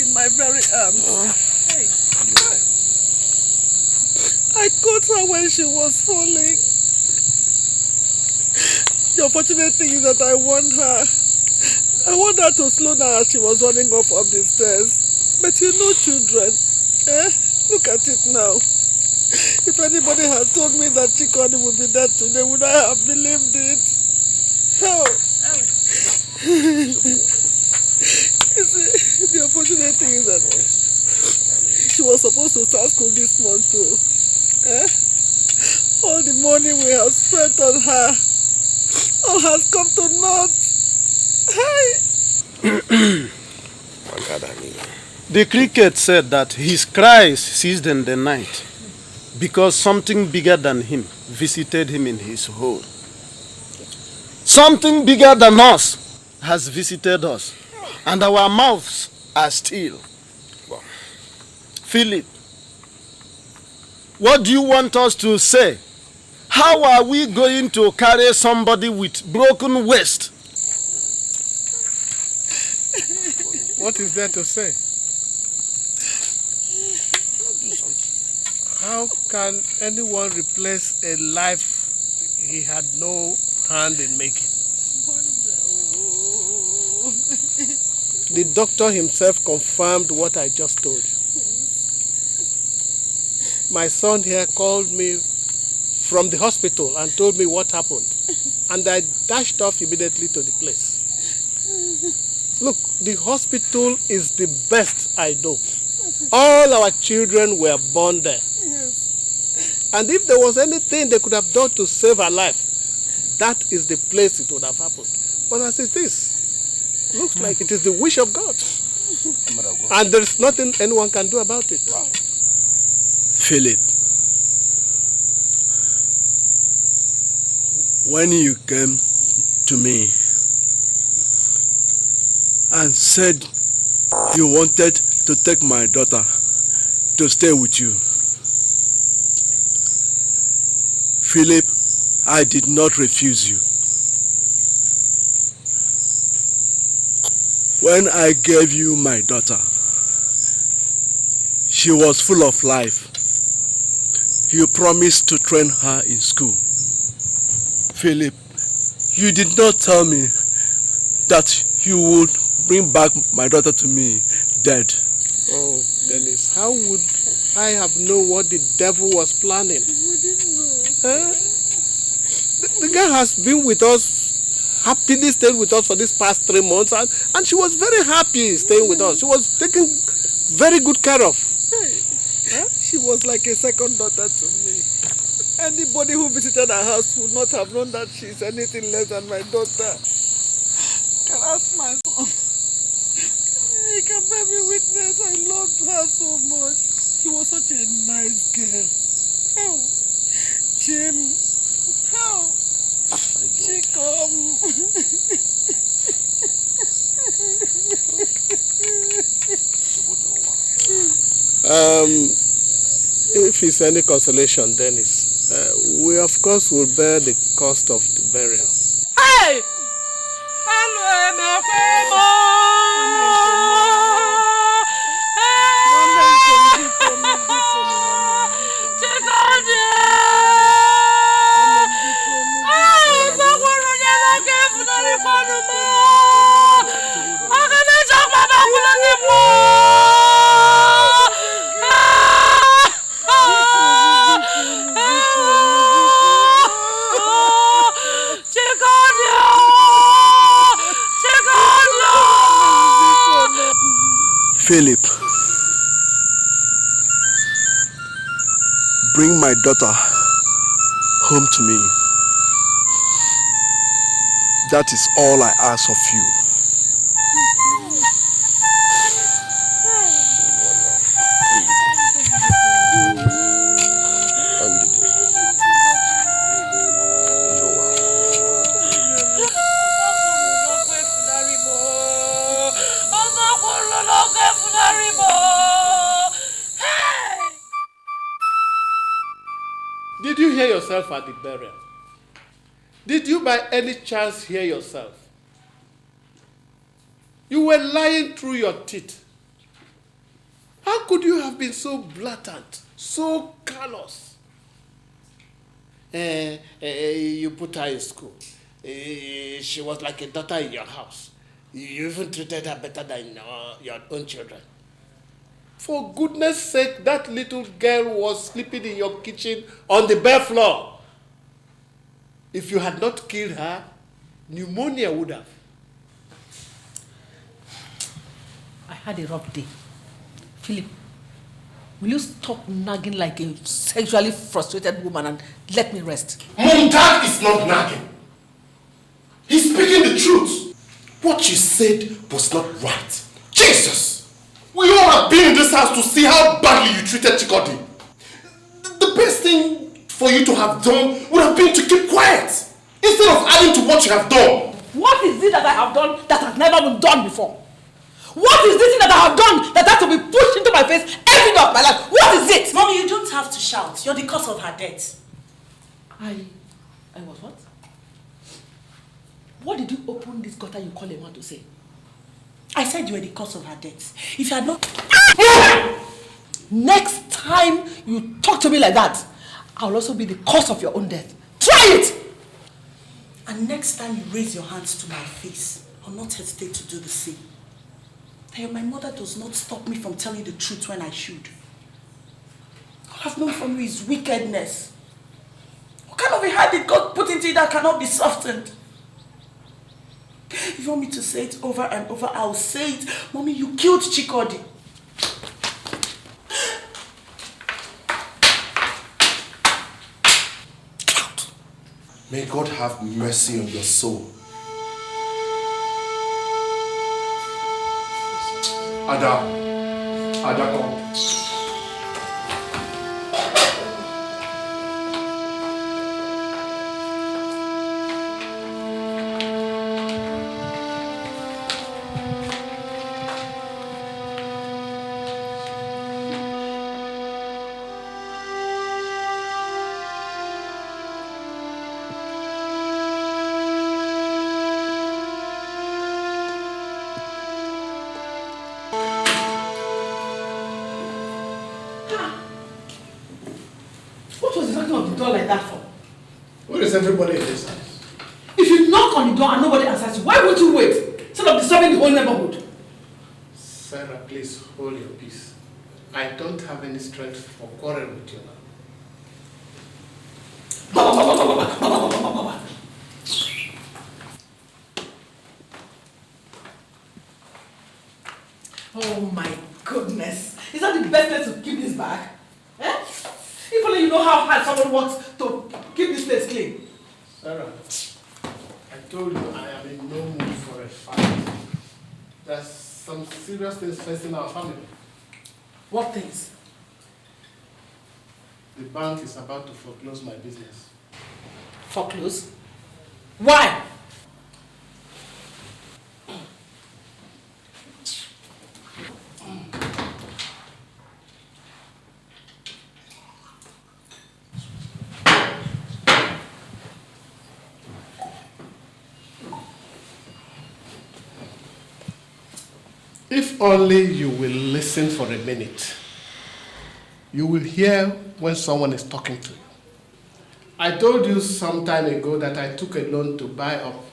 In my very arms. Hey. I caught her when she was falling. The unfortunate thing is that I warned her. I warned her to slow down as she was running up the stairs. But you know children. Look at it now. If anybody had told me that Chikoni would be dead today, would I have believed it? How? You see, the unfortunate thing is that she was supposed to start school this month too. All the money we have spent on her, all has come to naught. The cricket said that his cries ceased in the night because something bigger than him visited him in his hole. Something bigger than us has visited us, and our mouths are still. Philip, what do you want us to say? How are we going to carry somebody with broken waist What is there to say? How can anyone replace a life he had no hand in making? The doctor himself confirmed what I just told you. My son here called me from the hospital and told me what happened. And I dashed off immediately to the place. Look, the hospital is the best I know. All our children were born there. Yes. And if there was anything they could have done to save her life, that is the place it would have happened. But as it is, looks like it is the wish of God. And there is nothing anyone can do about it. Philip, when you came to me and said you wanted to take my daughter to stay with you, Philip, I did not refuse you. When I gave you my daughter, she was full of life. You promised to train her in school. Philip, you did not tell me that you would bring back my daughter to me dead. Oh, Dennis, how would I have known what the devil was planning? Huh? The girl has been with us, happily stayed with us for these past 3 months, and she was very happy staying with us. She was taken very good care of. Huh? She was like a second daughter to me. Anybody who visited her house would not have known that she is anything less than my daughter. Can ask my son. He can bear me witness. I loved her so much. She was such a nice girl. How? Jim. How? She come. If it's any consolation, Dennis, we of course will bear the cost of the burial. Hey! Philip, bring my daughter home to me. That is all I ask of you. Did you hear yourself at the burial? Did you by any chance hear yourself? You were lying through your teeth. How could you have been so blatant, so callous? You put her in school. She was like a daughter in your house. You even treated her better than your own children. For goodness sake, that little girl was sleeping in your kitchen on the bare floor. If you had not killed her, pneumonia would have. I had a rough day. Philip, will you stop nagging like a sexually frustrated woman and let me rest? Mom, Dad is not nagging. He's speaking the truth. What you said was not right. Jesus! We all have been in this house to see how badly you treated Chikoti. The best thing for you to have done would have been to keep quiet instead of adding to what you have done. What is it that I have done that has never been done before? What is this thing that I have done that has to be pushed into my face every day of my life? What is it? Mommy, you don't have to shout. You're the cause of her death. I was what? What did you open this gutter you call a man to say? I said you were the cause of her death. If you had not... Next time you talk to me like that, I'll also be the cause of your own death. Try it! And next time you raise your hands to my face, I'll not hesitate to do the same. My mother does not stop me from telling the truth when I should. All I've known from you is wickedness. What kind of a heart did God put into you that cannot be softened? If you want me to say it over and over, I'll say it. Mommy, you killed Chikodi. May God have mercy on your soul. Ada, come. Like that for? Where is everybody in this house? If you knock on the door and nobody answers you, why would you wait? Instead of disturbing the whole neighborhood. Sarah, please hold your peace. I don't have any strength for quarrel with you now. Oh my goodness. Is that the best place to keep this bag? Eh? If only you know how hard someone works to keep this place clean. Sarah, I told you I am in no mood for a fight. There's some serious things facing our family. What things? The bank is about to foreclose my business. Foreclose? Why? If only you will listen for a minute, you will hear when someone is talking to you. I told you some time ago that I took a loan to buy up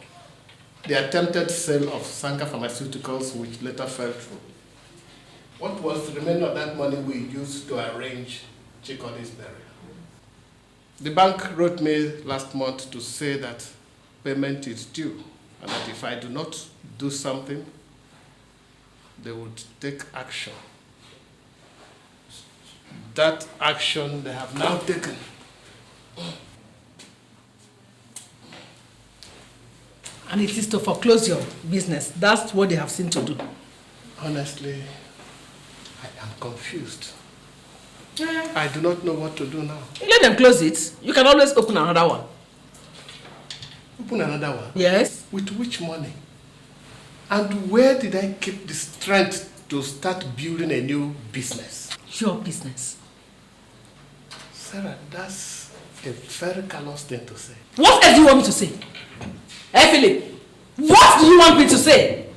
the attempted sale of Sanka Pharmaceuticals, which later fell through. What was the remainder of that money we used to arrange Chikodi's burial? The bank wrote me last month to say that payment is due, and that if I do not do something, they would take action. That action they have now taken. And it is to foreclose your business. That's what they have seen to do. Honestly, I am confused. I do not know what to do now. You let them close it. You can always open another one. Open another one? Yes. With which money? And where did I keep the strength to start building a new business? Your business. Sarah, that's a very callous thing to say. What else do you want me to say? Hey, Philip, what do you want me to say?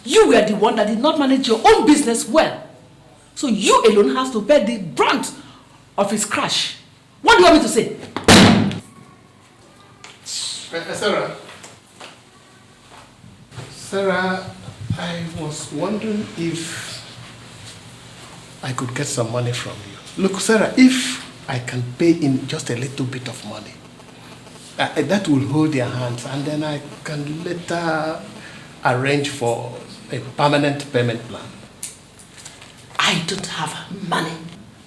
You were the one that did not manage your own business well. So you alone have to bear the brunt of his crash. What do you want me to say? Sarah, I was wondering if I could get some money from you. Look, Sarah, if I can pay in just a little bit of money, that will hold your hands, and then I can later arrange for a permanent payment plan. I don't have money.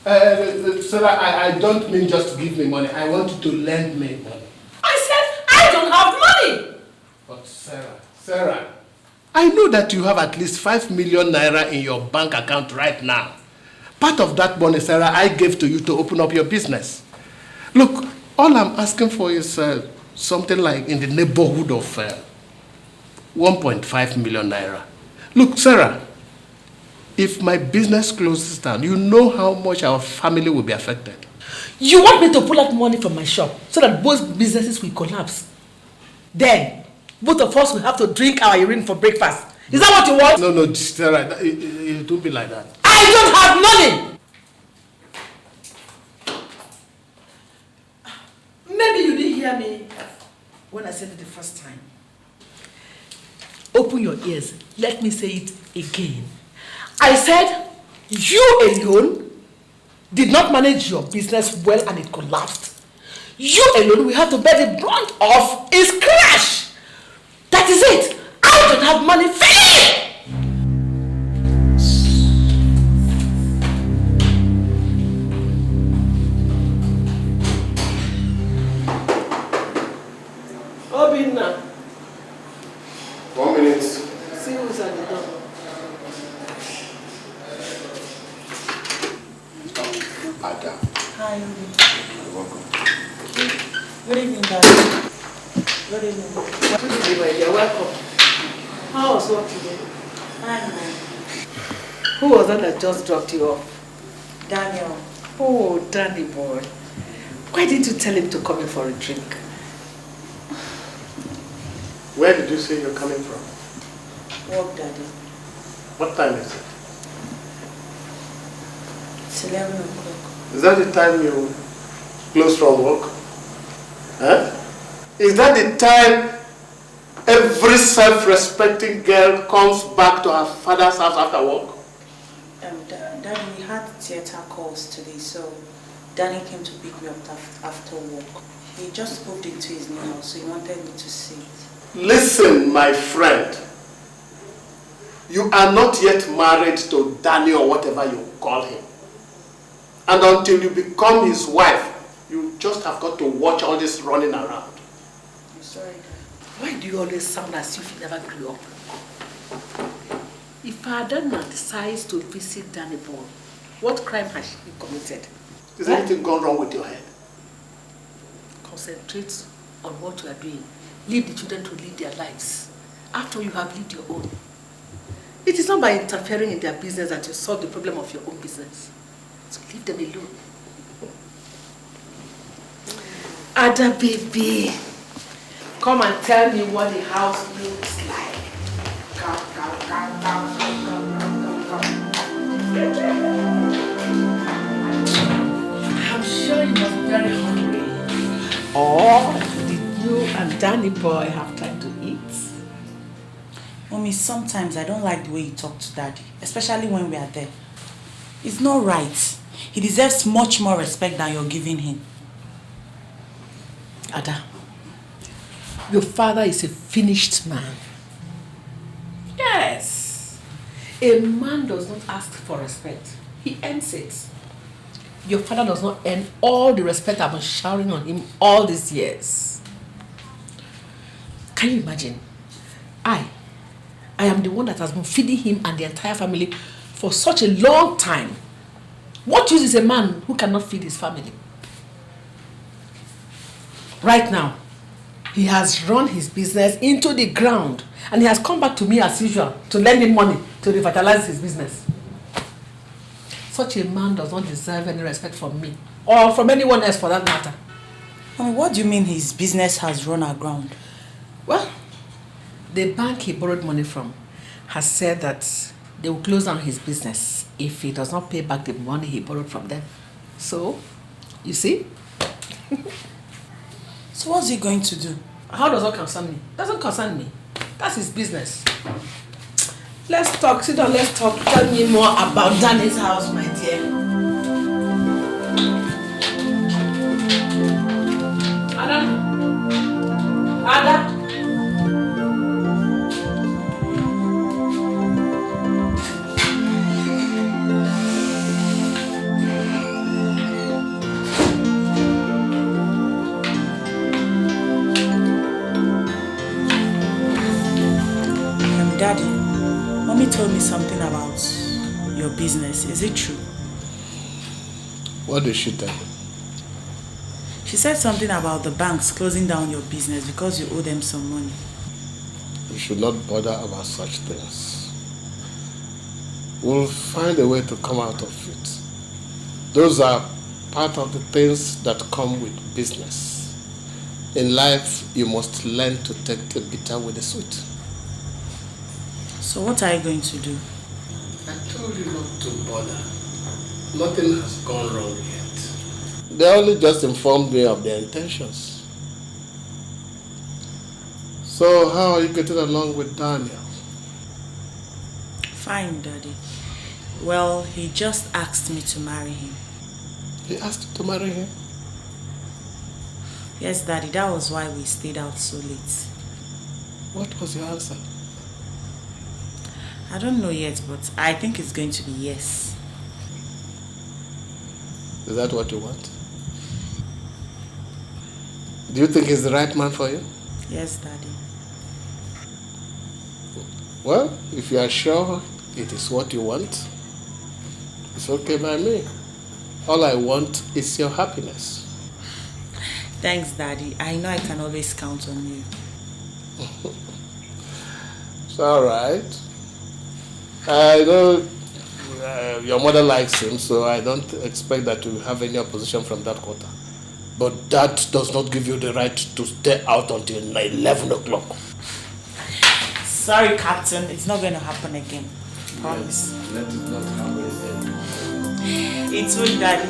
Sarah, I don't mean just to give me money. I want you to lend me money. I said I don't have money. But Sarah, I know that you have at least 5 million naira in your bank account right now. Part of that money, Sarah, I gave to you to open up your business. Look, all I'm asking for is something like in the neighborhood of 1.5 million naira. Look, Sarah, if my business closes down, you know how much our family will be affected. You want me to pull out money from my shop so that both businesses will collapse? Then, both of us will have to drink our urine for breakfast. Is that what you want? No, Stella, it don't be like that. I don't have money! Maybe you didn't hear me when I said it the first time. Open your ears. Let me say it again. I said, you alone did not manage your business well and it collapsed. You alone will have to bear the brunt of its crash. That is it. I don't have money. Finish! Obinna. 1 minute. See who's at the door. Ada. Hi. You're welcome. Good evening, Daddy. Good evening. You're welcome. How was work today? Fine, man. Who was that just dropped you off? Daniel. Oh, Danny boy. Why didn't you tell him to come in for a drink? Where did you say you're coming from? Work, Daddy. What time is it? It's 11 o'clock. Is that the time you close from work? Huh? Is that the time every self-respecting girl comes back to her father's house after work? Daddy, we had theater calls today, so Danny came to pick me up after work. He just moved into his new house, so he wanted me to see it. Listen, my friend. You are not yet married to Danny or whatever you call him. And until you become his wife, you just have got to watch all this running around. I'm sorry, Dad. Why do you always sound as if you never grew up? If Adana decides to visit Danny Boy, what crime has she committed? Is anything gone wrong with your head? Concentrate on what you are doing. Leave the children to lead their lives after you have lived your own. It is not by interfering in their business that you solve the problem of your own business. So leave them alone. Ada baby, come and tell me what the house looks like. Come. I'm sure you must be very hungry. Or did you and Danny boy have time to eat? Mommy, sometimes I don't like the way you talk to Daddy, especially when we are there. It's not right. He deserves much more respect than you're giving him. Ada, your father is a finished man. Yes. A man does not ask for respect. He earns it. Your father does not earn all the respect I've been showering on him all these years. Can you imagine? I am the one that has been feeding him and the entire family for such a long time. What use is a man who cannot feed his family? Right now, he has run his business into the ground and he has come back to me as usual to lend him money to revitalize his business. Such a man does not deserve any respect from me or from anyone else for that matter. Mommy, what do you mean his business has run aground? Well, the bank he borrowed money from has said that they will close down his business if he does not pay back the money he borrowed from them. So, you see? So what's he going to do? How does that concern me? Doesn't concern me. That's his business. Let's talk. Sit down, let's talk. Tell me more about Danny's house, my dear. Ada? Daddy, Mommy told me something about your business. Is it true? What did she tell you? She said something about the banks closing down your business because you owe them some money. You should not bother about such things. We'll find a way to come out of it. Those are part of the things that come with business. In life, you must learn to take the bitter with the sweet. So what are you going to do? I told you not to bother. Nothing has gone wrong yet. They only just informed me of their intentions. So how are you getting along with Daniel? Fine, Daddy. Well, he just asked me to marry him. He asked you to marry him? Yes, Daddy, that was why we stayed out so late. What was your answer? I don't know yet, but I think it's going to be yes. Is that what you want? Do you think he's the right man for you? Yes, Daddy. Well, if you are sure it is what you want, it's okay by me. All I want is your happiness. Thanks, Daddy. I know I can always count on you. It's all right. I know your mother likes him, so I don't expect that you have any opposition from that quarter. But that does not give you the right to stay out until 11 o'clock. Sorry, Captain. It's not going to happen again. Promise. Yes, let it not happen again. It's good, Daddy.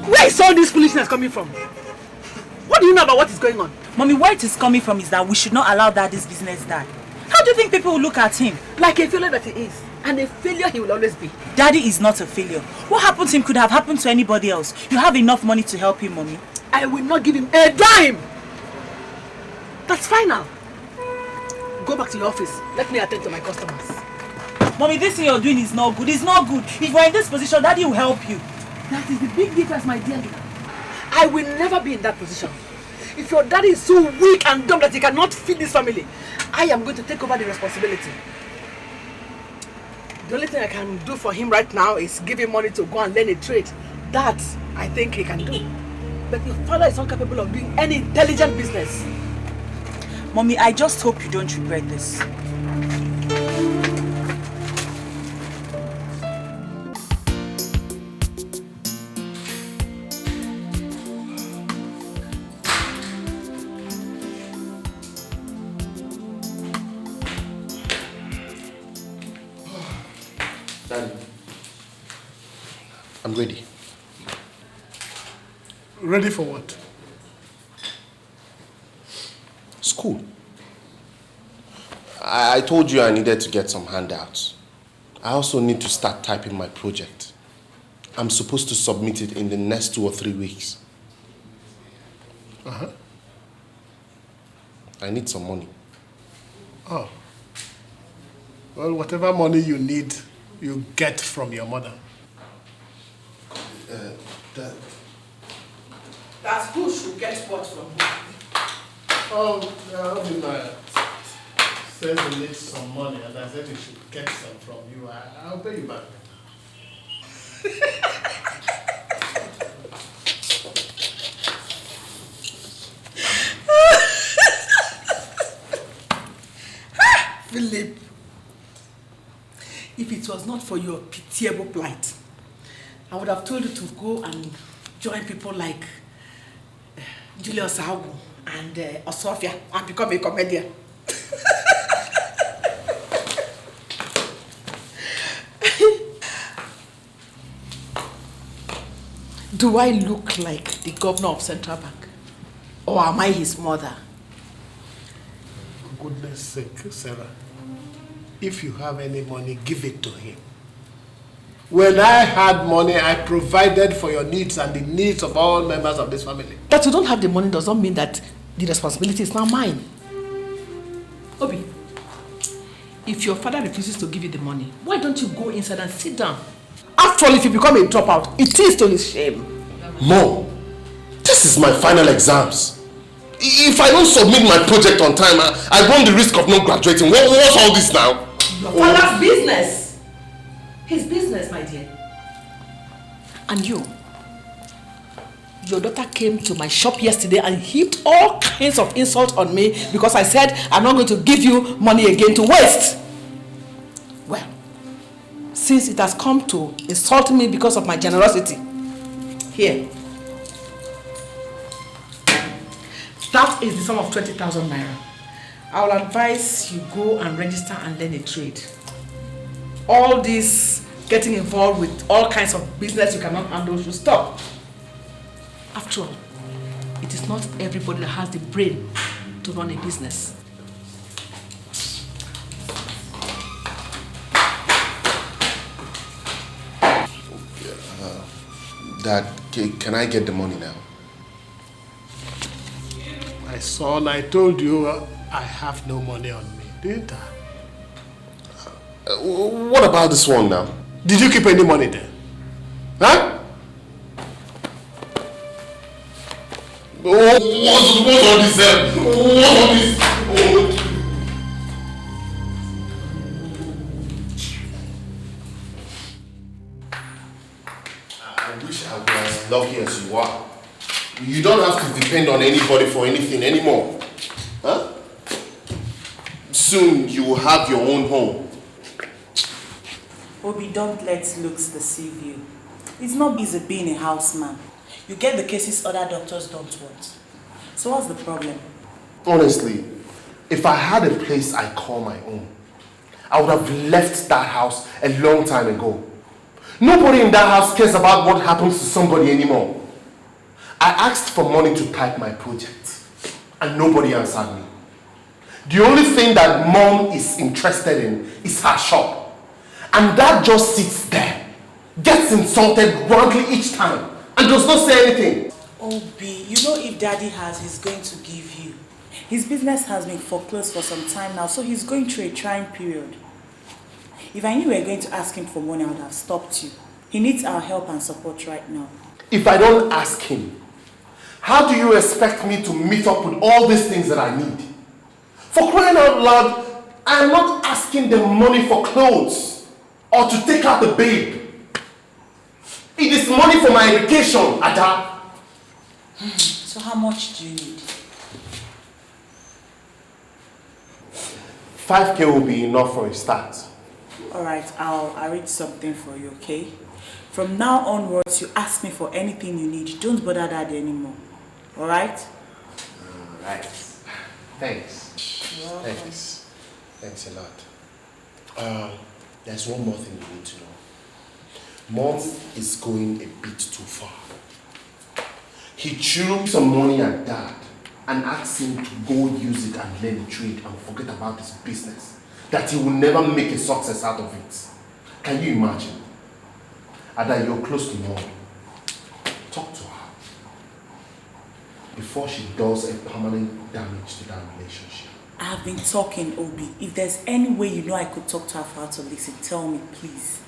Where is all this foolishness coming from? What do you know about what is going on? Mommy, where it is coming from is that we should not allow Daddy's business die. How do you think people will look at him? Like a failure that he is. And a failure he will always be. Daddy is not a failure. What happened to him could have happened to anybody else. You have enough money to help him, Mommy. I will not give him a dime. That's final. Go back to your office. Let me attend to my customers. Mommy, this thing you're doing is not good. It's not good. If you're in this position, Daddy will help you. That is the big difference, my dear. I will never be in that position. If your daddy is so weak and dumb that he cannot feed this family, I am going to take over the responsibility. The only thing I can do for him right now is give him money to go and learn a trade. That, I think he can do. But your father is not capable of doing any intelligent business. Mommy, I just hope you don't regret this. Daddy, I'm ready. Ready for what? School. I told you I needed to get some handouts. I also need to start typing my project. I'm supposed to submit it in the next 2 or 3 weeks. Uh-huh. I need some money. Oh. Well, whatever money you need, you get from your mother. Dad. That's who should get what from who. Oh, Obinaya says he needs some money, and I said he should get some from you. I'll pay you back. Philip, if it was not for your pitiable plight, I would have told you to go and join people like Julius Agu and Ozokwor and become a comedian. Do I look like the governor of Central Bank? Or am I his mother? For goodness sake, Sarah, if you have any money, give it to him. When I had money, I provided for your needs and the needs of all members of this family. That you don't have the money does not mean that the responsibility is now mine. Obi, if your father refuses to give you the money, why don't you go inside and sit down? After all, if you become a dropout, it is to his shame. Mom, this is my final exams. If I don't submit my project on time, I run the risk of not graduating. What's all this now? Your father's business. His business, my dear. And you, your daughter came to my shop yesterday and heaped all kinds of insults on me because I said I'm not going to give you money again to waste. Well, since it has come to insult me because of my generosity, here, That is the sum of 20,000 naira. I will advise you go and register and learn a trade. All this getting involved with all kinds of business you cannot handle should stop. After all, it is not everybody that has the brain to run a business. Dad, can I get the money now? My son, I told you I have no money on me, didn't I? What about this one now? Did you keep any money there? Huh? What's all this? What's all this? I wish I was as lucky as you are. You don't have to depend on anybody for anything anymore. Huh? Soon you will have your own home. Obi, don't let looks deceive you. It's not busy being a houseman. You get the cases other doctors don't want. So what's the problem? Honestly, if I had a place I call my own, I would have left that house a long time ago. Nobody in that house cares about what happens to somebody anymore. I asked for money to type my project, and nobody answered me. The only thing that Mom is interested in is her shop. And that just sits there, gets insulted roundly each time, and does not say anything. Obi, you know if Daddy has, he's going to give you. His business has been foreclosed for some time now, so he's going through a trying period. If I knew we were going to ask him for money, I would have stopped you. He needs our help and support right now. If I don't ask him, how do you expect me to meet up with all these things that I need? For crying out loud, I am not asking them money for clothes or to take out the babe. It is money for my education, Ada. So how much do you need? 5K will be enough for a start. Alright, I'll arrange something for you, okay? From now onwards, you ask me for anything you need. Don't bother Daddy anymore. Alright? Alright. Thanks. Thanks. Thanks a lot. There's one more thing you need to know. Mom is going a bit too far. He threw some money at Dad and asked him to go use it and learn a trade and forget about his business. That he will never make a success out of it. Can you imagine? Ada, you're close to Mom. Talk to her before she does a permanent damage to that relationship. I have been talking, Obi. If there's any way you know I could talk to her for her to listen, tell me, please.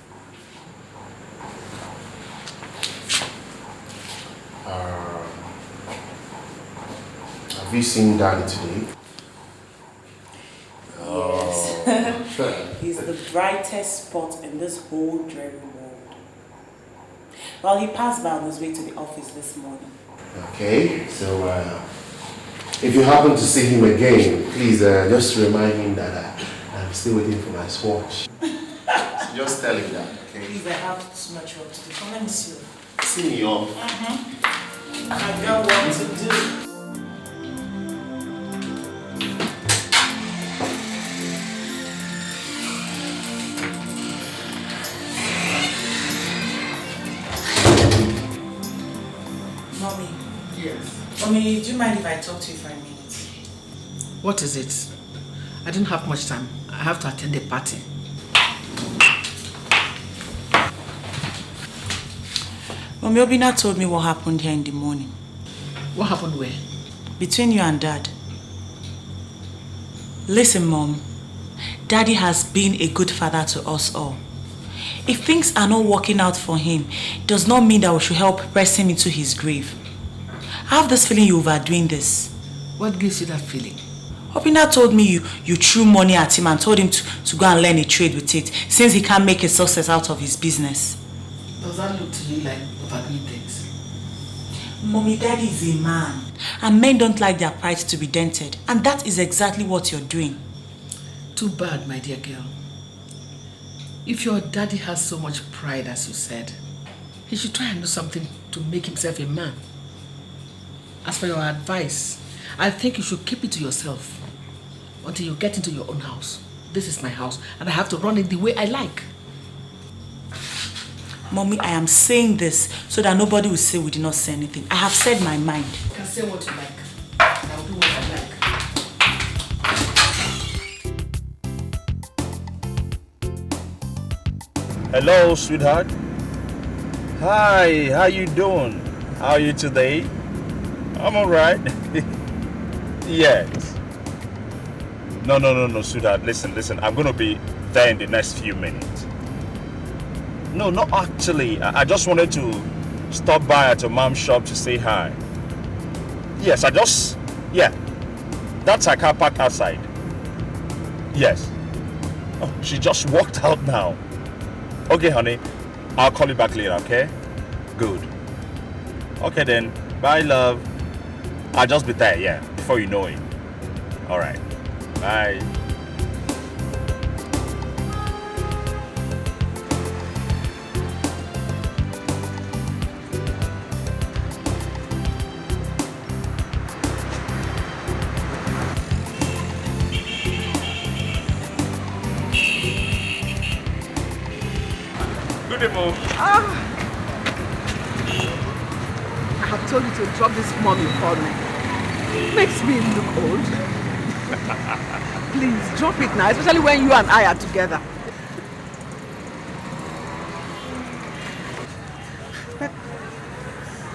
Have you seen Daddy today? Yes. He's the brightest spot in this whole dreary world. Well, he passed by on his way to the office this morning. Okay, so if you happen to see him again, please just remind him that I'm still waiting for my swatch. So just tell him that, okay? Please, I have too much work to do. Come, let me see you. See me off. I got work to do. Mommy. Yes. Mommy, do you mind if I talk to you for a minute? What is it? I don't have much time. I have to attend a party. Mommy, Obina told me what happened here in the morning. What happened where? Between you and Dad. Listen, Mom. Daddy has been a good father to us all. If things are not working out for him, it does not mean that we should help press him into his grave. I have this feeling you're overdoing this. What gives you that feeling? Obina told me you threw money at him and told him to go and learn a trade with it, since he can't make a success out of his business. Does that look to you like overdoing things? Mommy, Daddy is a man. And men don't like their pride to be dented. And that is exactly what you're doing. Too bad, my dear girl. If your daddy has so much pride, as you said, he should try and do something to make himself a man. As for your advice, I think you should keep it to yourself until you get into your own house. This is my house, and I have to run it the way I like. Mommy, I am saying this so that nobody will say we did not say anything. I have said my mind. You can say what you like. I'll do what I like. Hello, sweetheart. Hi, how you doing? How are you today? I'm alright. Yes. No, sweetheart. Listen. I'm gonna be there in the next few minutes. No, not actually. I just wanted to stop by at your mom's shop to say hi. Yes, yeah. That's her car parked outside. Yes. Oh, she just walked out now. Okay, honey. I'll call you back later, okay? Good. Okay then. Bye, love. I'll just be there, yeah, before you know it. Alright. Bye. Good move. I have told you to drop this mommy for me. Makes me look old. Please, drop it now, especially when you and I are together. But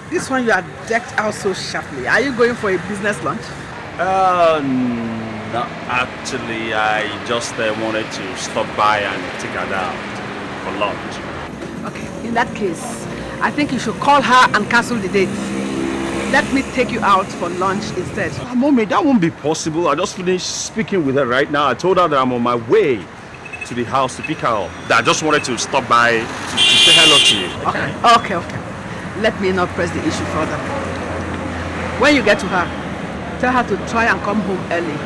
this one you are decked out so sharply. Are you going for a business lunch? No, actually, I just wanted to stop by and take her down for lunch. Okay, in that case, I think you should call her and cancel the date. Let me take you out for lunch instead. Mommy, that won't be possible. I just finished speaking with her right now. I told her that I'm on my way to the house to pick her up. That I just wanted to stop by to say hello to you. Okay. Let me not press the issue further. When you get to her, tell her to try and come home early.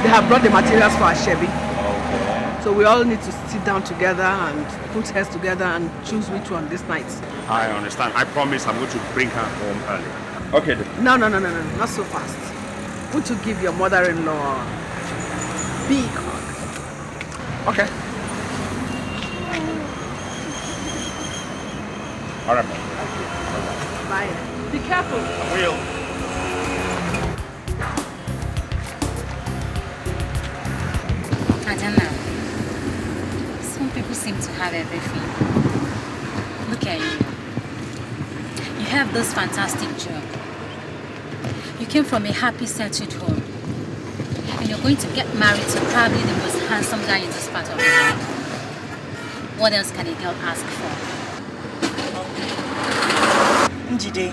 They have brought the materials for our Chevy. Okay. So we all need to sit down together and put heads together and choose which one this night. I understand. I promise I'm going to bring her home early. Okay then. No, not so fast. Won't you give your mother-in-law a big hug? Okay. All right, Mom. Bye. Be careful. I will. I don't know. Some people seem to have everything. Look at you. You have this fantastic job. You came from a happy, settled home. And you're going to get married to probably the most handsome guy in this part of the world. What else can a girl ask for? Njide,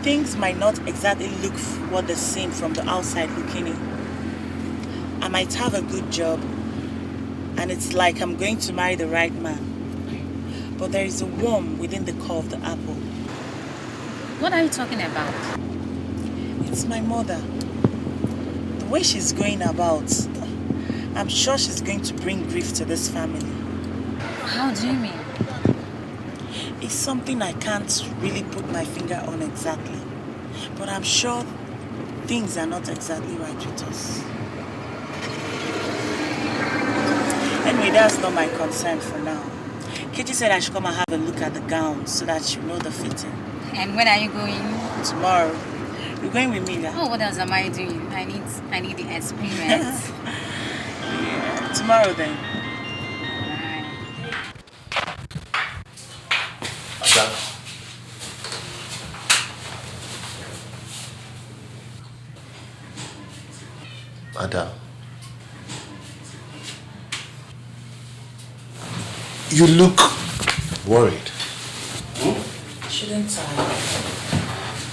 things might not exactly look what they seem from the outside looking in. I might have a good job, and it's like I'm going to marry the right man. But there is a worm within the core of the apple. What are you talking about? It's my mother. The way she's going about, I'm sure she's going to bring grief to this family. How do you mean? It's something I can't really put my finger on exactly. But I'm sure things are not exactly right with us. Anyway, that's not my concern for now. Katie said I should come and have a look at the gown so that she'll know the fitting. And when are you going? Tomorrow. You're going with me, yeah? Oh, what else am I doing? I need the experience. Yeah, tomorrow then. Ada, you look worried. Shouldn't I?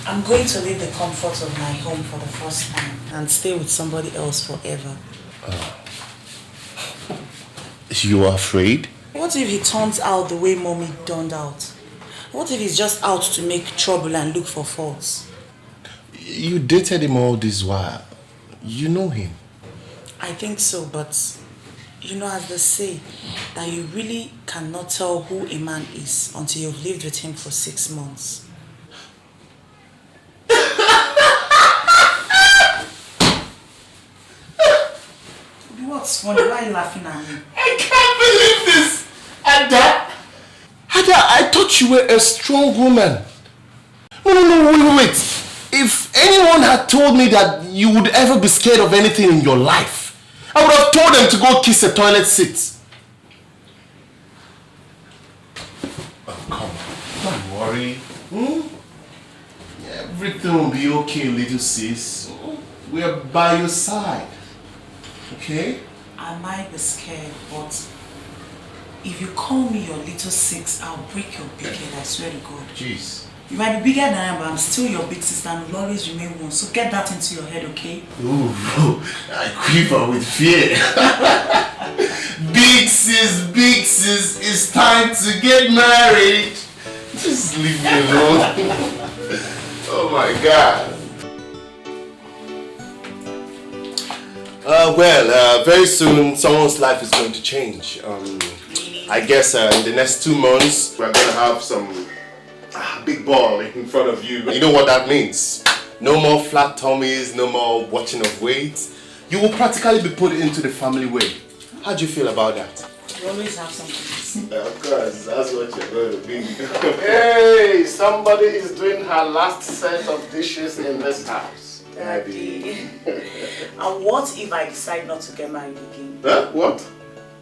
I'm going to leave the comfort of my home for the first time and stay with somebody else forever. You are afraid? What if he turns out the way Mommy turned out? What if he's just out to make trouble and look for faults? You dated him all this while. You know him. I think so, but you know, as they say, that you really cannot tell who a man is until you've lived with him for 6 months. What's funny? Why are you laughing at me? I can't believe this! Ada, I thought you were a strong woman. No, wait. If anyone had told me that you would ever be scared of anything in your life, I would have told them to go kiss a toilet seat. Oh, come on. Don't worry. Everything will be okay, little sis. We are by your side. Okay? I might be scared, but if you call me your little six, I'll break your big head, I swear to God. Jeez. You might be bigger than I am, but I'm still your big sister and will always remain one. So get that into your head, okay? Ooh, I quiver with fear. Big sis, it's time to get married. Just leave me alone. Oh my God. Very soon someone's life is going to change. I guess in the next 2 months we're going to have some big ball in front of you. You know what that means? No more flat tummies, no more watching of weight. You will practically be put into the family way. How do you feel about that? You always have something to say. Of course, that's what you're going to be. Hey, somebody is doing her last set of dishes in this house. Daddy. And what if I decide not to get married again? Huh? What?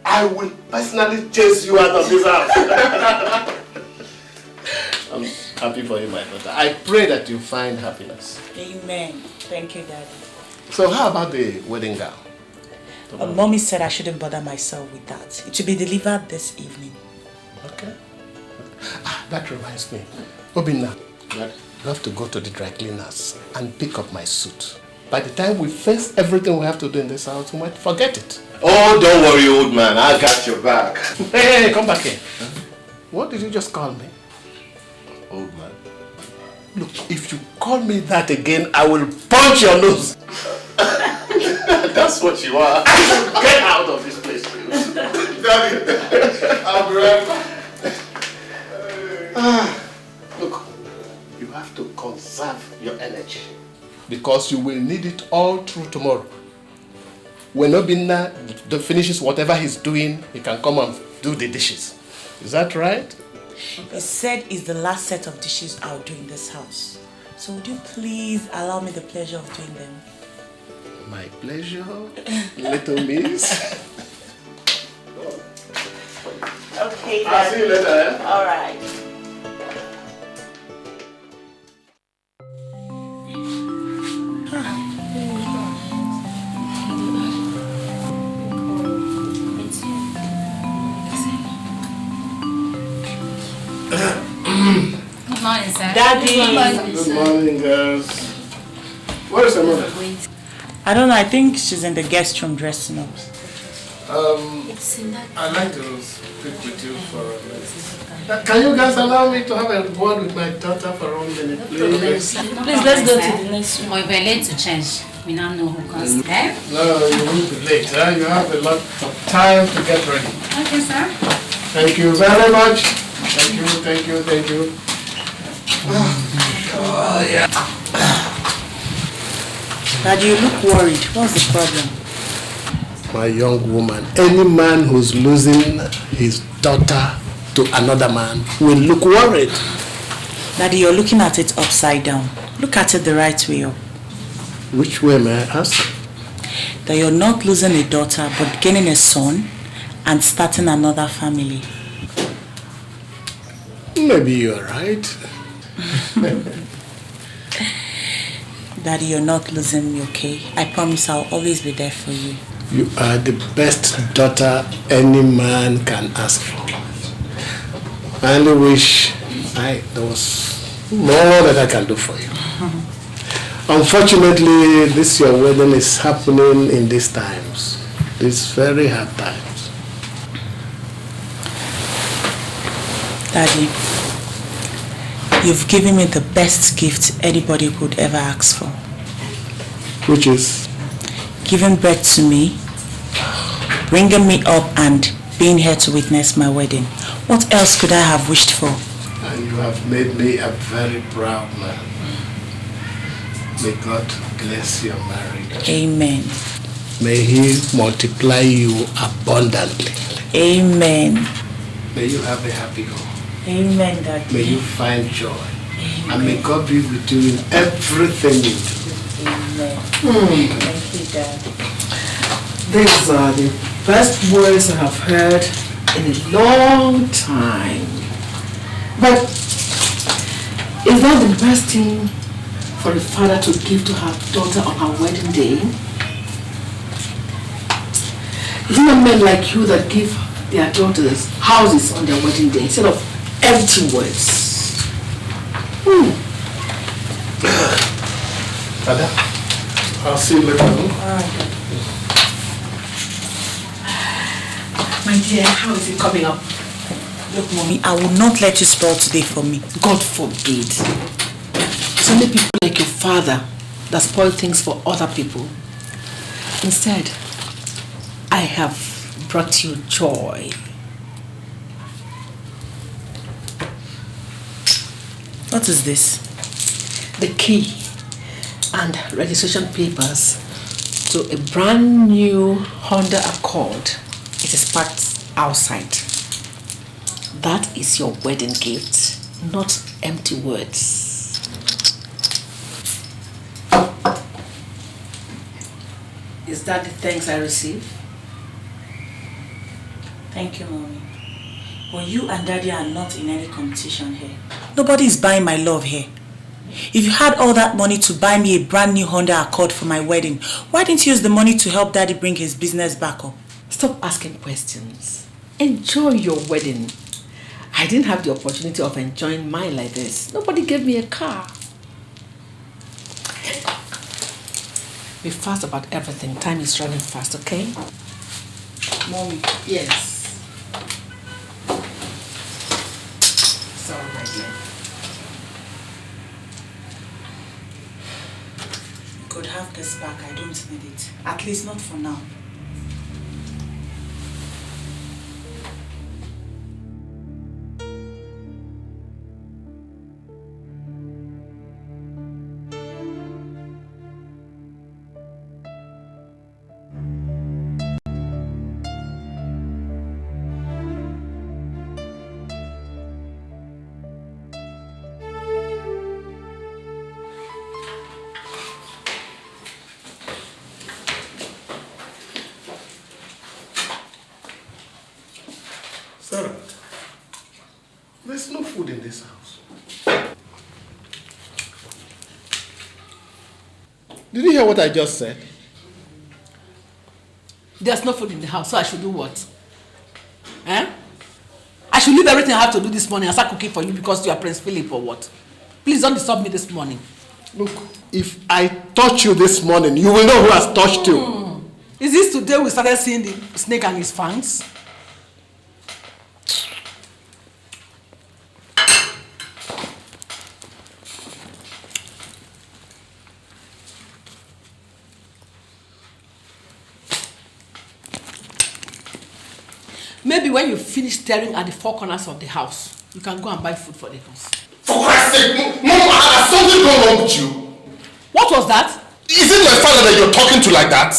I will personally chase you out of this house. I'm happy for you, my daughter. I pray that you find happiness. Amen. Thank you, Daddy. So how about the wedding gown? Mommy said I shouldn't bother myself with that. It will be delivered this evening. Okay. That reminds me. Obinna, you have to go to the dry cleaners and pick up my suit. By the time we face everything we have to do in this house, we might forget it. Oh, don't worry, old man. I got your back. Hey, come back here. Huh? What did you just call me? Old man. Look, if you call me that again, I will punch your nose. That's what you are. Get out of this place, please. Daddy, I'll be right back. Look, you have to conserve your energy because you will need it all through tomorrow. When Obinna finishes whatever he's doing, he can come and do the dishes. Is that right? He said it's the last set of dishes I'll do in this house. So would you please allow me the pleasure of doing them? My pleasure, little miss. Okay, I'll see you later. Eh? All right. Good morning, sir. Daddy. Good morning, girls. Where is your mother? I don't know. I think she's in the guest room dressing up. I'd like to speak with you for a minute. Can you guys allow me to have a word with my daughter for 1 minute, please? Please, let's go to the next room. Or if we're late to change, we now know who comes. Okay? No, you won't be late. Huh? You have a lot of time to get ready. Okay, sir. Thank you very much. Thank you. Oh, yeah. Daddy, you look worried. What's the problem? My young woman, any man who's losing his daughter to another man will look worried. Daddy, you're looking at it upside down. Look at it the right way up. Which way, may I ask? That you're not losing a daughter, but gaining a son and starting another family. Maybe you're right. Daddy, you're not losing me, okay? I promise I'll always be there for you. You are the best daughter any man can ask for. I only wish there was more that I can do for you. Unfortunately, your wedding is happening in these times. These very hard times. Daddy, you've given me the best gift anybody could ever ask for. Which is? Giving birth to me, bringing me up and being here to witness my wedding. What else could I have wished for? And you have made me a very proud man. May God bless your marriage. Amen. May He multiply you abundantly. Amen. May you have a happy home. Amen, Daddy. May you find joy. Amen. And may God be with you in everything you do. Amen. Thank you, Daddy. These are the best words I have heard in a long time. But is that the best thing for a father to give to her daughter on her wedding day? Is it not men like you that give their daughters houses on their wedding day instead of empty words? Ada, I'll see you later. Alright. My dear, how is it coming up? Look, Mommy, I will not let you spoil today for me. God forbid. So many people like your father that spoil things for other people. Instead, I have brought you joy. What is this? The key and registration papers to a brand new Honda Accord. It is parked outside. That is your wedding gift, not empty words. Is that the thanks I receive? Thank you, Mommy. But you and Daddy are not in any competition here. Nobody is buying my love here. If you had all that money to buy me a brand new Honda Accord for my wedding, why didn't you use the money to help Daddy bring his business back up? Stop asking questions. Enjoy your wedding. I didn't have the opportunity of enjoying mine like this. Nobody gave me a car. Be fast about everything. Time is running fast, okay? Mommy. Yes. Sorry, my dear. You could have this back. I don't need it. At least not for now. Sarah, there's no food in this house. Did you hear what I just said? There's no food in the house, so I should do what? Eh? I should leave everything I have to do this morning and start cooking for you because you are Prince Philip or what? Please don't disturb me this morning. Look, if I touch you this morning, you will know who has touched you. Is this today we started seeing the snake and his fangs? Maybe when you finish staring at the four corners of the house, you can go and buy food for the house. For Christ's sake, Mom, has something gone wrong with you? What was that? Is it my father that you're talking to like that?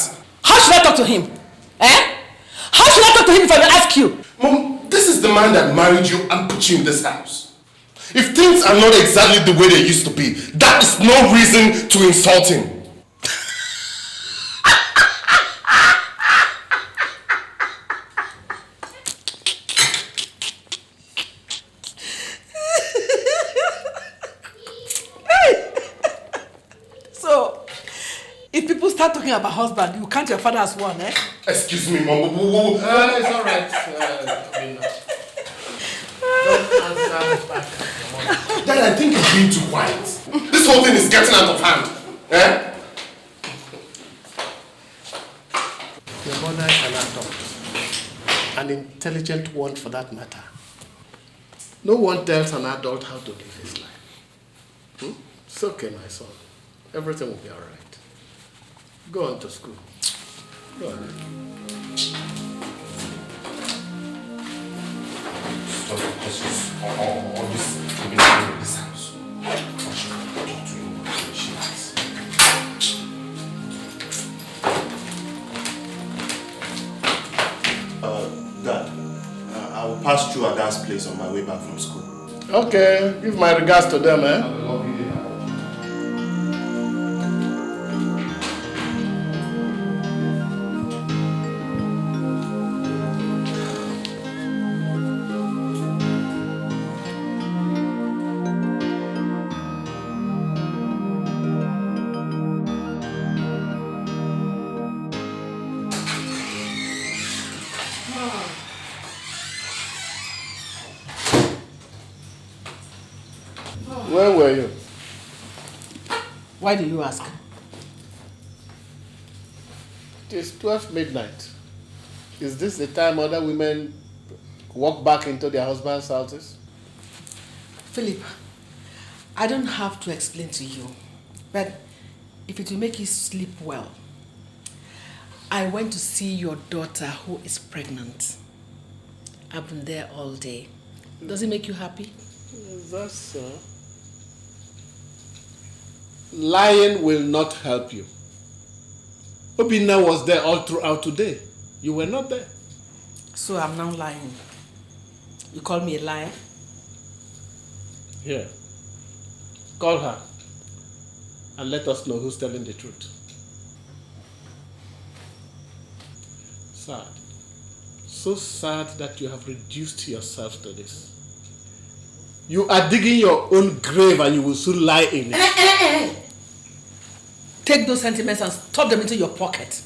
How should I talk to him? Eh? How should I talk to him if I don't ask you? Mom, this is the man that married you and put you in this house. If things are not exactly the way they used to be, that is no reason to insult him. So, if people start talking about husband, you count your father as one, eh? Excuse me, Mom. It's all right. Dad, I think you're being too quiet. This whole thing is getting out of hand. Eh? Your mother is an adult. An intelligent one for that matter. No one tells an adult how to live his life. It's okay, my son. Everything will be all right. Go on to school. Go on. All this in this house. pass through Ada's place on my way back from school. Okay, give my regards to them, eh? Where were you? Why do you ask? It is 12 midnight. Is this the time other women walk back into their husbands' houses? Philip, I don't have to explain to you, but if it will make you sleep well, I went to see your daughter who is pregnant. I've been there all day. Does it make you happy? That's so. Lying will not help you. Obina was there all throughout today. You were not there. So I'm now lying. You call me a liar? Here. Call her and let us know who's telling the truth. Sad. So sad that you have reduced yourself to this. You are digging your own grave and you will soon lie in it. Take those sentiments and stuff them into your pocket.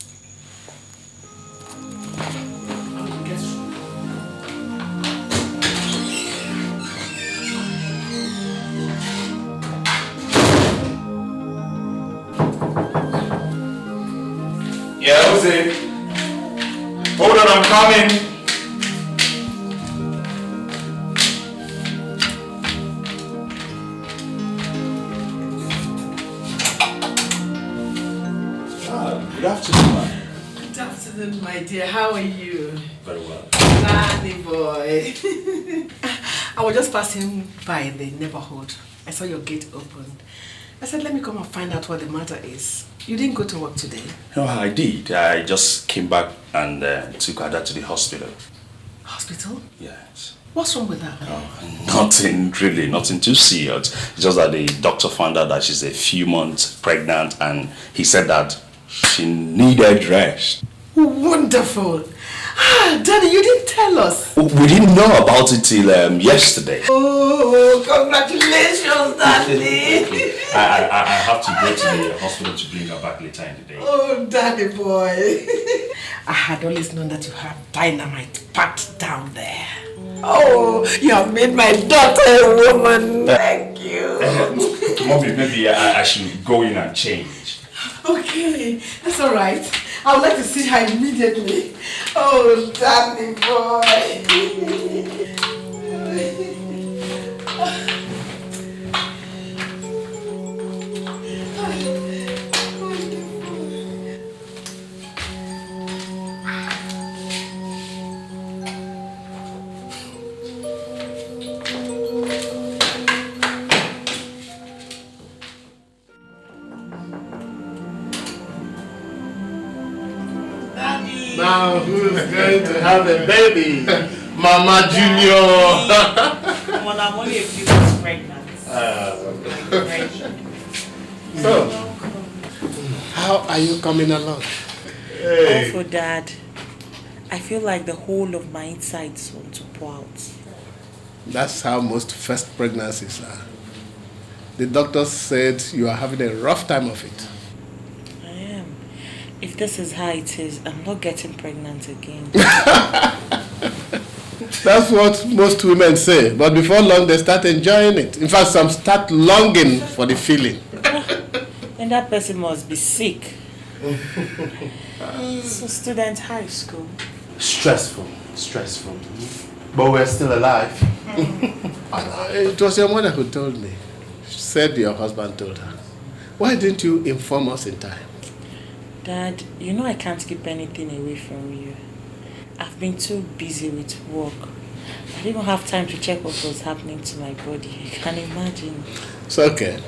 Yeah, Jose. Hold on, I'm coming. Good afternoon, man. Good afternoon, my dear. How are you? Very well. Danny boy. I was just passing by the neighborhood. I saw your gate opened. I said, let me come and find out what the matter is. You didn't go to work today? No, I did. I just came back and took Ada to the hospital. Hospital? Yes. What's wrong with her? Nothing really, nothing too serious. It's just that the doctor found out that she's a few months pregnant and he said that she needed rest. Wonderful. Daddy, you didn't tell us. We didn't know about it till yesterday. Oh, congratulations, Daddy. I have to go to the hospital to bring her back later in the day. Oh, Daddy boy. I had always known that you have dynamite packed down there. Oh, you have made my daughter a woman. Thank you. Mommy, maybe I should go in and change. Okay, that's all right. I would like to see her immediately. Oh, Danny boy. Now who's going to have a baby? Mama Junior. Well, I'm only a few months pregnant. So, how are you coming along? Hey. Oh, for Dad, I feel like the whole of my insides want to pour out. That's how most first pregnancies are. The doctor said you are having a rough time of it. I am. If this is how it is, I'm not getting pregnant again. That's what most women say, but before long they start enjoying it. In fact, some start longing for the feeling. And that person must be sick. So student high school. Stressful. But we're still alive. It was your mother who told me. She said your husband told her. Why didn't you inform us in time? Dad, you know I can't keep anything away from you. I've been too busy with work. I didn't even have time to check what was happening to my body. You can imagine. It's okay.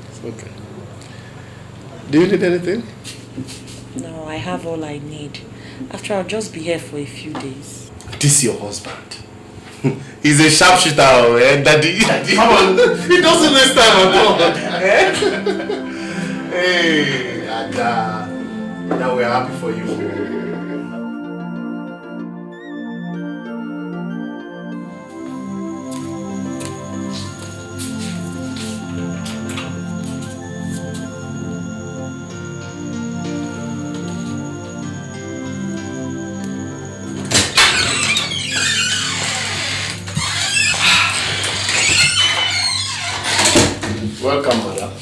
It's okay. Do you need anything? No, I have all I need. After I'll just be here for a few days. This your husband. He's a sharpshooter, eh? Daddy. Come on. He doesn't waste time at all. Eh? Hey, Ada. Now we're happy for you. Welcome, madam.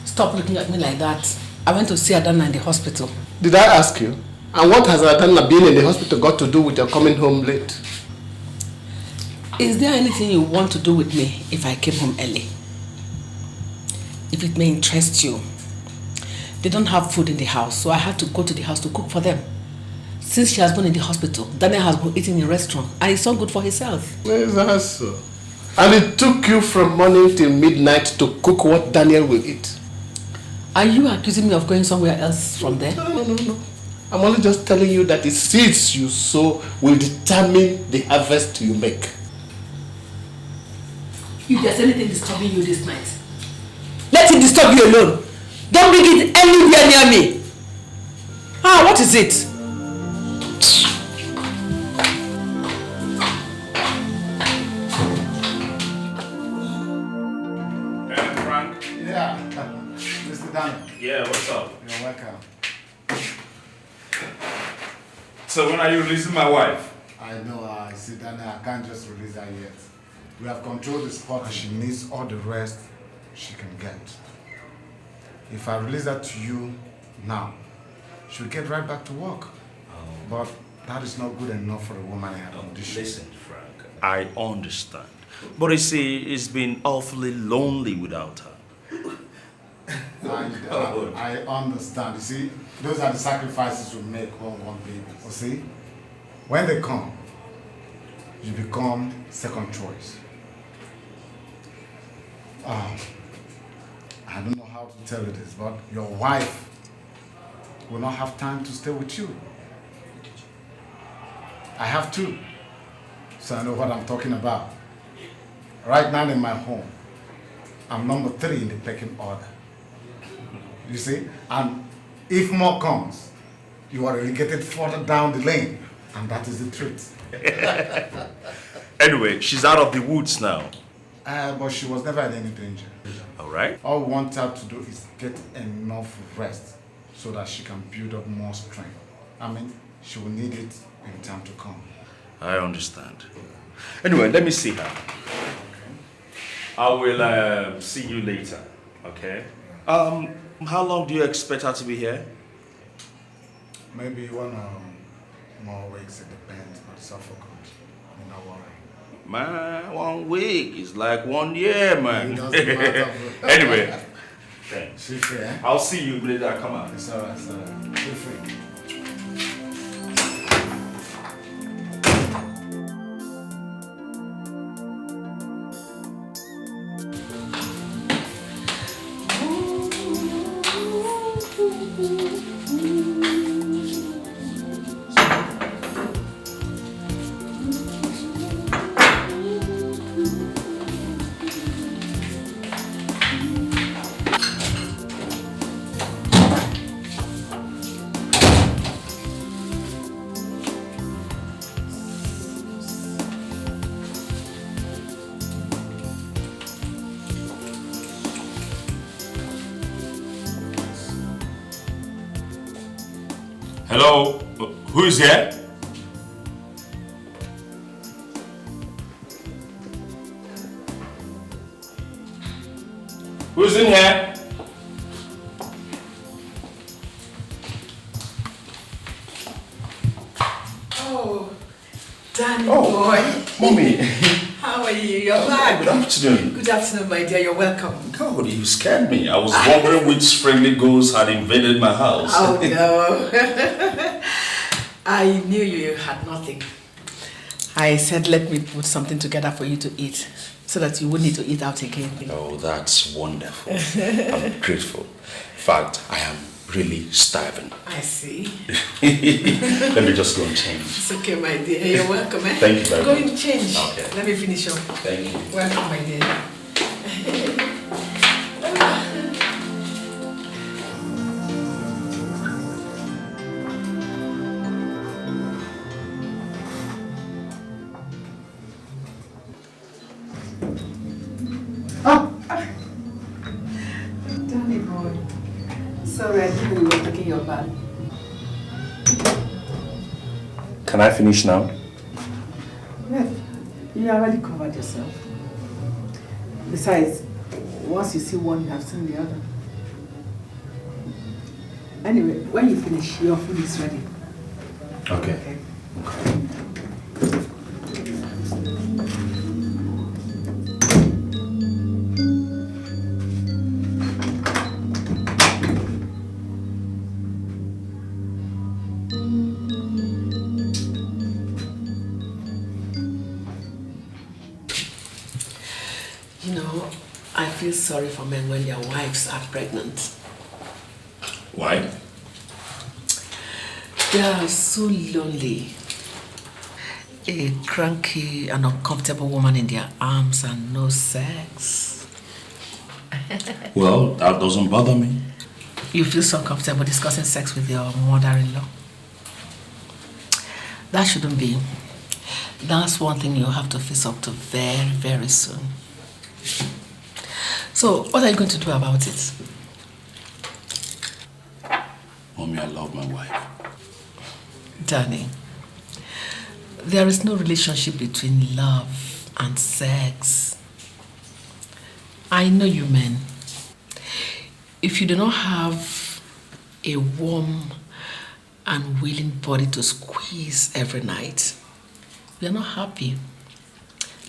Stop looking at me like that. I went to see Adana in the hospital. Did I ask you? And what has Adana being in the hospital got to do with your coming home late? Is there anything you want to do with me if I came home early? If it may interest you, they don't have food in the house, so I had to go to the house to cook for them. Since she has been in the hospital, Daniel has been eating in a restaurant, and it's not good for his health. Is that so? And it took you from morning till midnight to cook what Daniel will eat? Are you accusing me of going somewhere else from there? No. I'm only just telling you that the seeds you sow will determine the harvest you make. If there's anything disturbing you this night, let it disturb you alone. Don't bring it anywhere near me. What is it? Yeah, what's up? You're welcome. So when are you releasing my wife? I know, I see Daniel, I can't just release her yet. We have controlled the spot and she needs all the rest she can get. If I release her to you now, she'll get right back to work. But that is not good enough for a woman in her condition. Listen, Frank, I understand. But you see, it's been awfully lonely without her. I understand. You see, those are the sacrifices we make when we want babies. You see, when they come, you become second choice. I don't know how to tell you this, but your wife will not have time to stay with you. I have two, so I know what I'm talking about. Right now in my home, I'm number 3 in the pecking order. You see? And if more comes, you are relegated further down the lane. And that is the truth. Anyway, she's out of the woods now. But she was never in any danger. Alright. All we want her to do is get enough rest so that she can build up more strength. I mean, she will need it in time to come. I understand. Anyway, let me see her. I will see you later, okay? How long do you expect her to be here? Maybe 1 more weeks, it depends, but it's all for good. Don't worry. Man, 1 week is like 1 year, man. It doesn't matter. Anyway, thanks. Feel free, eh? I'll see you later. Come on. It's alright, it's alright. Feel free. Hello? Who is here? Who's in here? Oh, Danny boy. Mommy. How are you? You're back. Good afternoon. Good afternoon, my dear. You're welcome. God, you scared me. I was wondering which friendly ghost had invaded my house. Oh, no. I knew you had nothing. I said, let me put something together for you to eat so that you wouldn't need to eat out again. Oh, that's wonderful. I'm grateful. In fact, I am really starving. I see. Let me just go and change. It's okay, my dear. You're welcome, eh? Thank you very much. Go and change. Okay. Let me finish up. Thank you. Welcome, my dear. Danny boy. Sorry, I didn't know you were taking your bath. Can I finish now? Well, you already covered yourself. Besides, once you see one, you have seen the other. Anyway, when you finish, your food is ready. Okay. You know, I feel sorry for men when their wives are pregnant. Why? They are so lonely. A cranky and uncomfortable woman in their arms and no sex. Well, that doesn't bother me. You feel so uncomfortable discussing sex with your mother-in-law? That shouldn't be. That's one thing you'll have to face up to very, very soon. So, what are you going to do about it? Mommy, I love my wife. Danny, there is no relationship between love and sex. I know you men. If you do not have a warm and willing body to squeeze every night, you're not happy.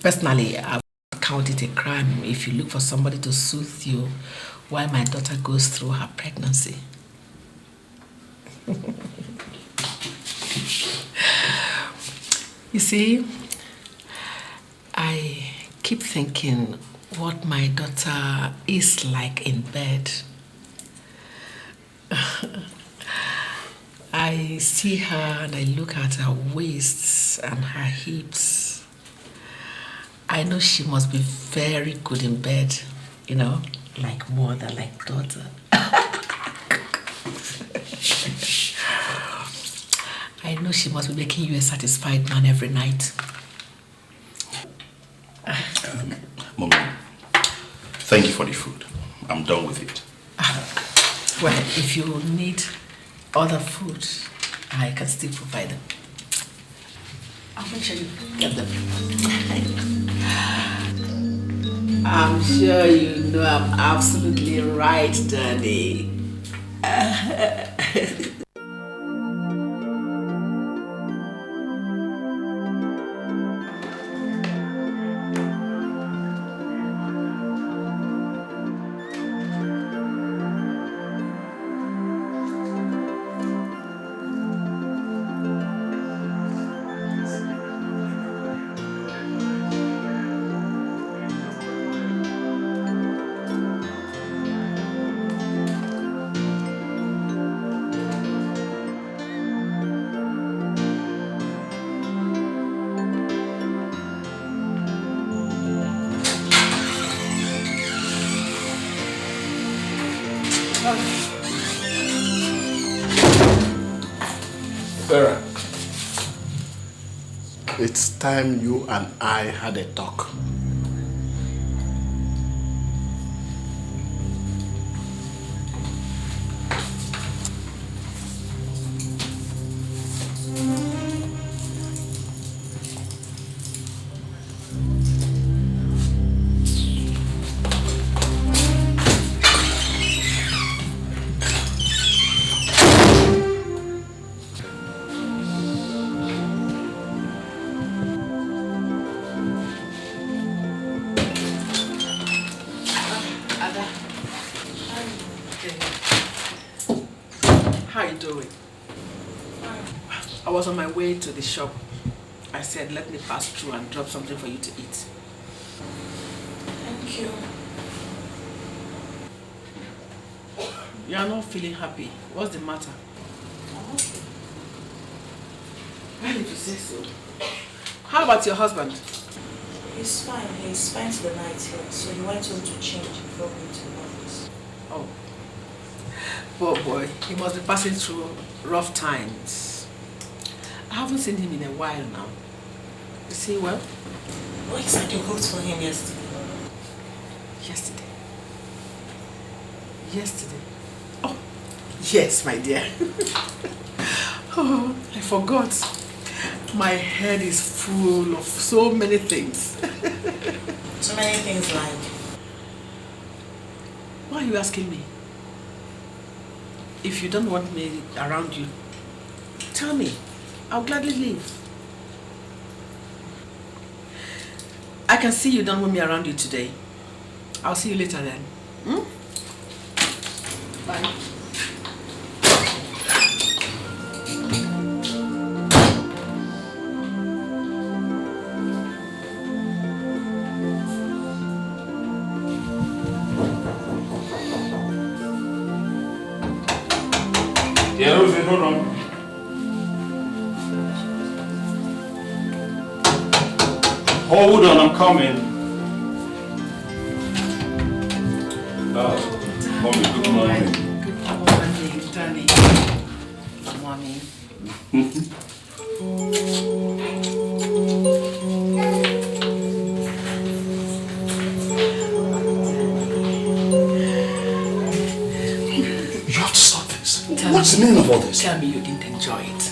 Personally, I would count it a crime if you look for somebody to soothe you while my daughter goes through her pregnancy. You see, I keep thinking what my daughter is like in bed. I see her and I look at her waists and her hips. I know she must be very good in bed, you know, like mother, like daughter. I know she must be making you a satisfied man every night. Mommy, thank you for the food. I'm done with it. Well, if you need other food, I can still provide them. I'll make sure you get them. I'm sure you know I'm absolutely right, Danny. Sarah, it's time you and I had a talk. I was on my way to the shop. I said, let me pass through and drop something for you to eat. Thank you. You are not feeling happy. What's the matter? Well, if you say so. How about your husband? He's fine. He spent the night here, so he went home to change before going to the office. Oh. Poor boy. He must be passing through rough times. I haven't seen him in a while now. Is he well? Oh, you said you cooked for him yesterday. Yesterday? Yesterday? Oh, yes, my dear. Oh, I forgot. My head is full of so many things. So many things like? Why are you asking me? If you don't want me around you, tell me. I'll gladly leave. I can see you don't want me around you today. I'll see you later then. Hmm? Bye. Yeah, Rosie, hold on. Hold on, I'm coming. Mommy, good morning. Good morning, Danny. Mommy. You have to stop this. What's the meaning of all this? Tell me you didn't enjoy it.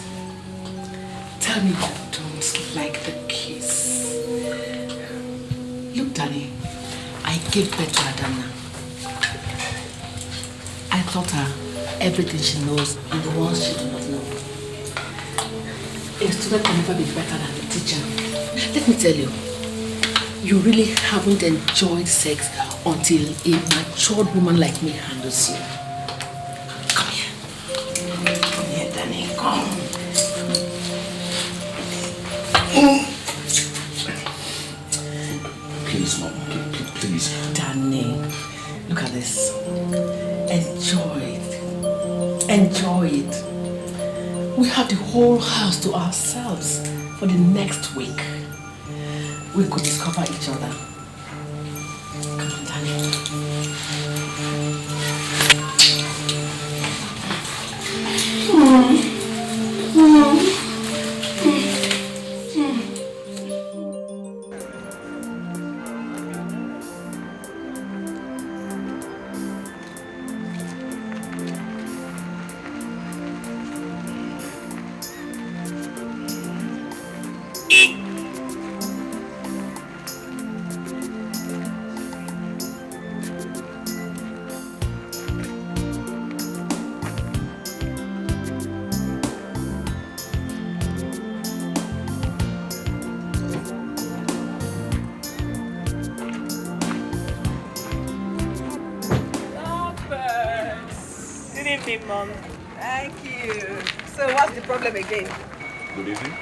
Tell me you don't like the kiss. Look, Danny, I gave birth to Adana. I taught her everything she knows and the ones she does not know. A student can never be better than the teacher. Let me tell you, you really haven't enjoyed sex until a matured woman like me handles you. Come here. Come here, Danny. Come. Please, Mom. Please. Danny, look at this. Enjoy it. Enjoy it. We have the whole house to ourselves for the next week. We could discover each other. Come on, Danny. Mom. Thank you. So what's the problem again? Good evening.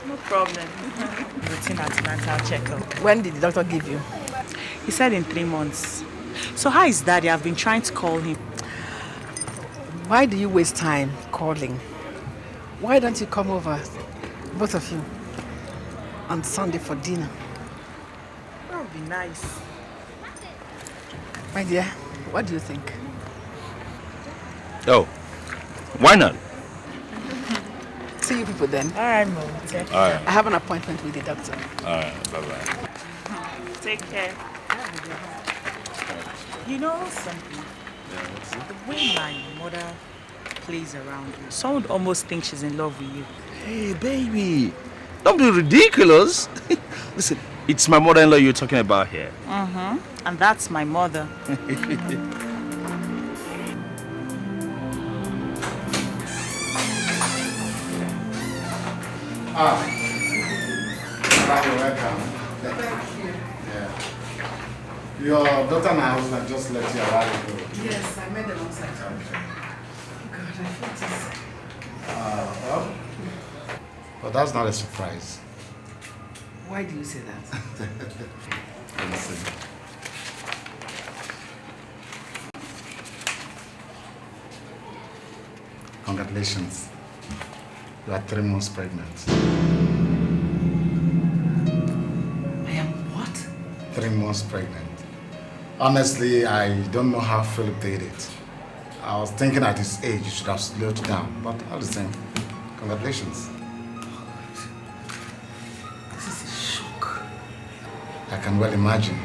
No problem. Routine antenatal checkup. When did the doctor give you? He said in 3 months. So how is Daddy? I've been trying to call him. Why do you waste time calling? Why don't you come over, both of you, on Sunday for dinner? That would be nice. My dear, what do you think? Oh, why not? See you people then. All right, Mom. All right. I have an appointment with the doctor. All right, bye-bye. Take care. You know something? The way my mother plays around you, someone would almost think she's in love with you. Hey, baby, don't be ridiculous. Listen, it's my mother-in-law you're talking about here. And that's my mother. You're welcome. Thank you. Yeah. Your daughter and her husband just let you arrive. Yes, I met them outside. God, I feel this. Well, but that's not a surprise. Why do you say that? Listen. Congratulations. You are 3 months pregnant. I am what? 3 months pregnant. Honestly, I don't know how Philip did it. I was thinking at his age you should have slowed down, but all the same, congratulations. This is a shock. I can well imagine.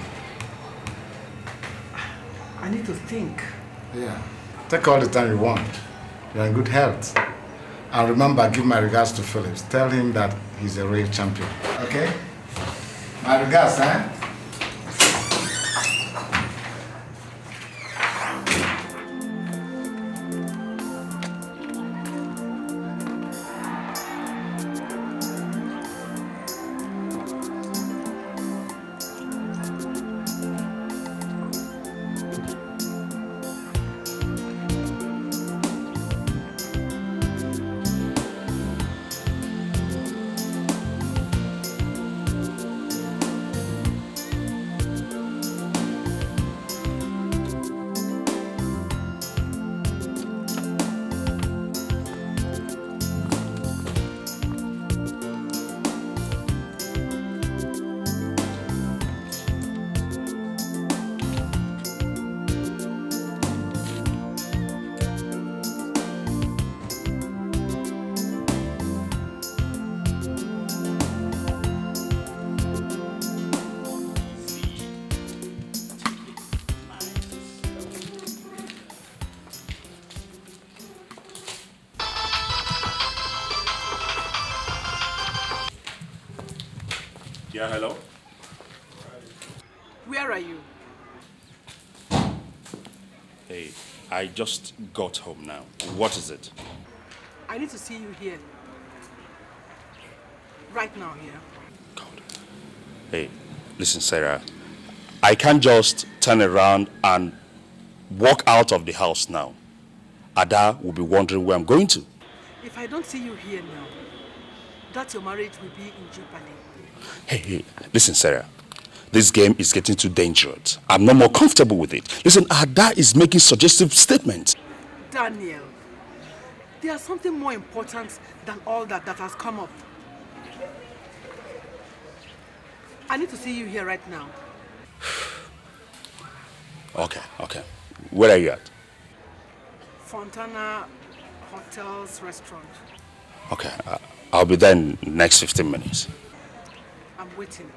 I need to think. Yeah. Take all the time you want. You're in good health. And remember, give my regards to Phillips. Tell him that he's a real champion. Okay? My regards, eh? Yeah, hello? Where are you? Hey, I just got home now. What is it? I need to see you here. Right now here. Hey, listen, Sarah. I can't just turn around and walk out of the house now. Ada will be wondering where I'm going to. If I don't see you here now, that your marriage will be in jeopardy. Hey, listen, Sarah. This game is getting too dangerous. I'm no more comfortable with it. Listen, Ada is making suggestive statements. Daniel, there's something more important than all that has come up. I need to see you here right now. Okay. Where are you at? Fontana Hotels Restaurant. Okay, I'll be there in the next 15 minutes. I'm waiting.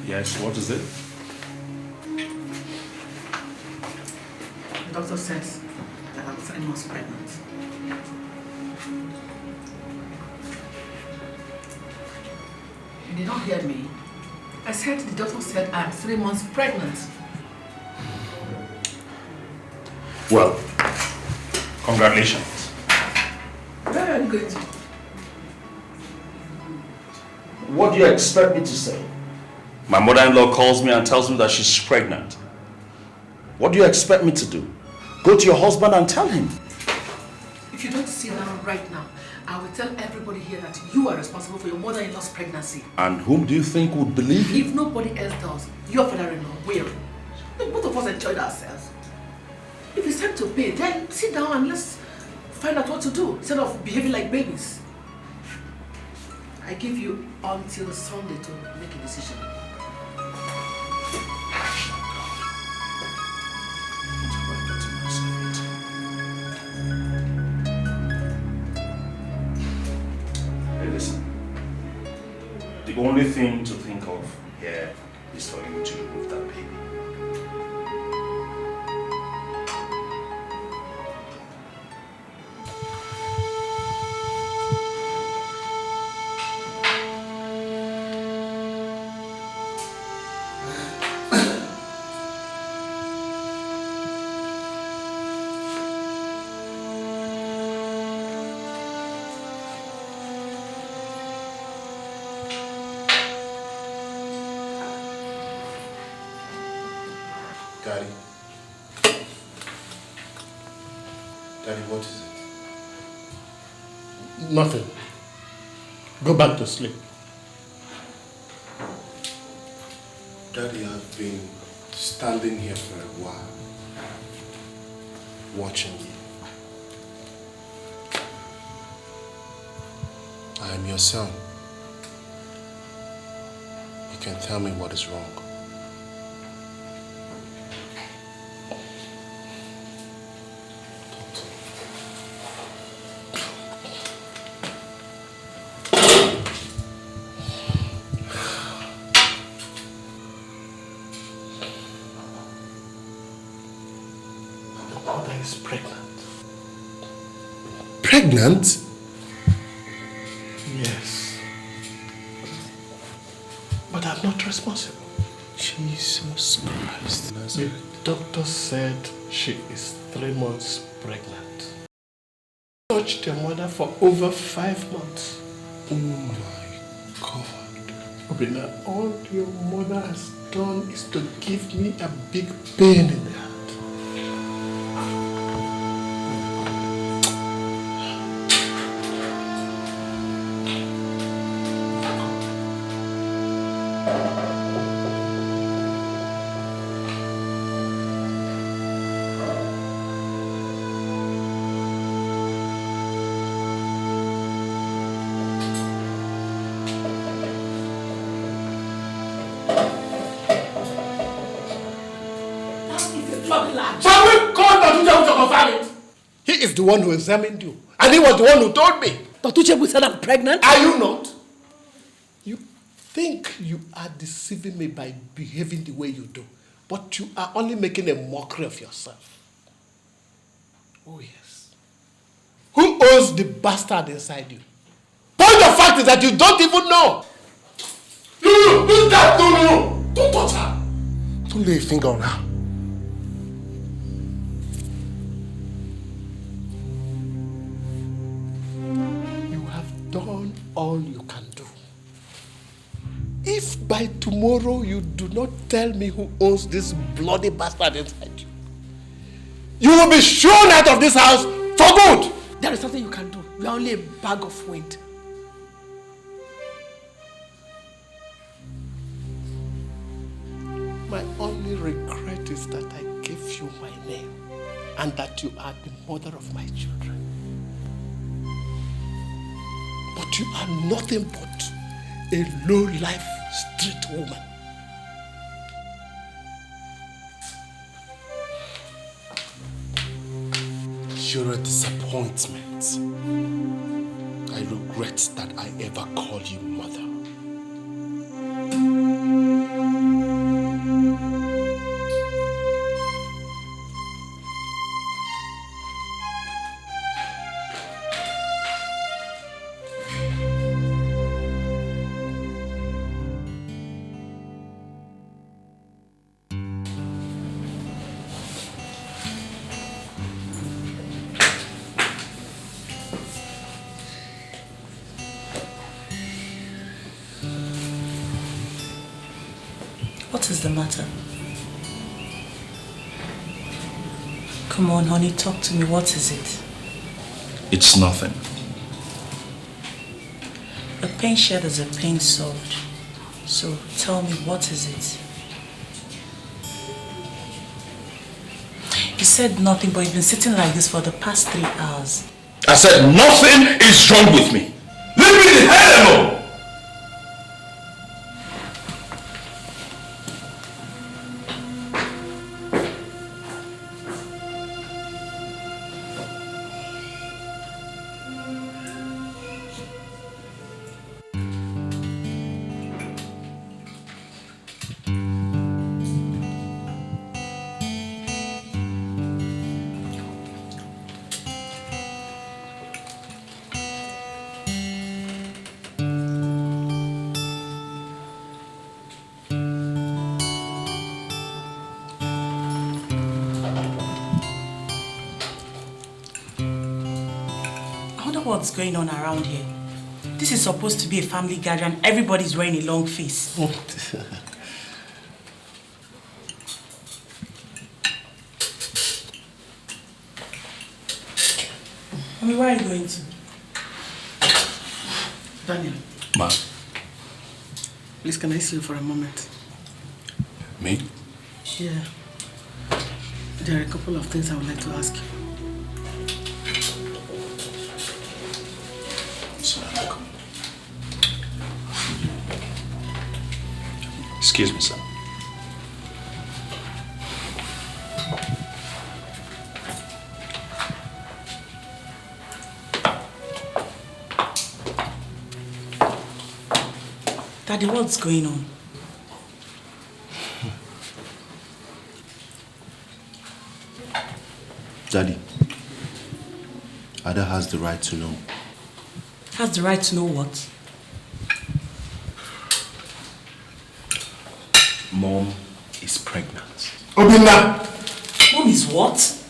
Yes, what is it? The doctor says that I'm 3 months pregnant. You did not hear me. I said the doctor said I'm 3 months pregnant. Well, congratulations. Where are you going to? What do you expect me to say? My mother-in-law calls me and tells me that she's pregnant. What do you expect me to do? Go to your husband and tell him. If you don't sit down right now, I will tell everybody here that you are responsible for your mother-in-law's pregnancy. And whom do you think would believe you? If nobody else does, your father-in-law will. Both of us enjoyed ourselves. If it's time to pay, then sit down and let's find out what to do instead of behaving like babies. I give you until Sunday to make a decision. Hey, listen. only thing to think of here is for you to remove that baby. Daddy. Daddy, what is it? Nothing. Go back to sleep. Daddy, I've been standing here for a while, watching you. I am your son. You can tell me what is wrong. Pregnant? Yes. But I'm not responsible. Jesus Christ. The doctor said she is 3 months pregnant. Touched the mother for over 5 months. Oh my God. Obina, all your mother has done is to give me a big pain in the heart. He is the one who examined you. And he was the one who told me. Dr. Chebu said I'm pregnant. Are you not? You think you are deceiving me by behaving the way you do. But you are only making a mockery of yourself. Oh yes. Who owns the bastard inside you? Point of fact is that you don't even know. No, don't touch her. No. Don't touch her. Don't lay a finger on her. Done all you can do. If by tomorrow you do not tell me who owns this bloody bastard inside you, you will be shown out of this house for good. There is nothing you can do. You are only a bag of wind. My only regret is that I gave you my name and that you are the mother of my children. But you are nothing but a low-life street woman. You're a disappointment. I regret that I ever called you mother. What is the matter? Come on, honey, talk to me. What is it? It's nothing. A pain shared is a pain solved. So tell me, what is it? You said nothing, but you've been sitting like this for the past 3 hours. I said nothing is wrong with me. Leave me the hell alone! what's going on around here? This is supposed to be a family gathering. Everybody's wearing a long face. Mommy, where are you going to? Daniel. Ma. Please, can I see you for a moment? Me? Yeah. There are a couple of things I would like to ask you. Excuse me, sir. Daddy, what's going on? Daddy, Ada has the right to know. Has the right to know what? Mom is pregnant. Obinna! Mom is what?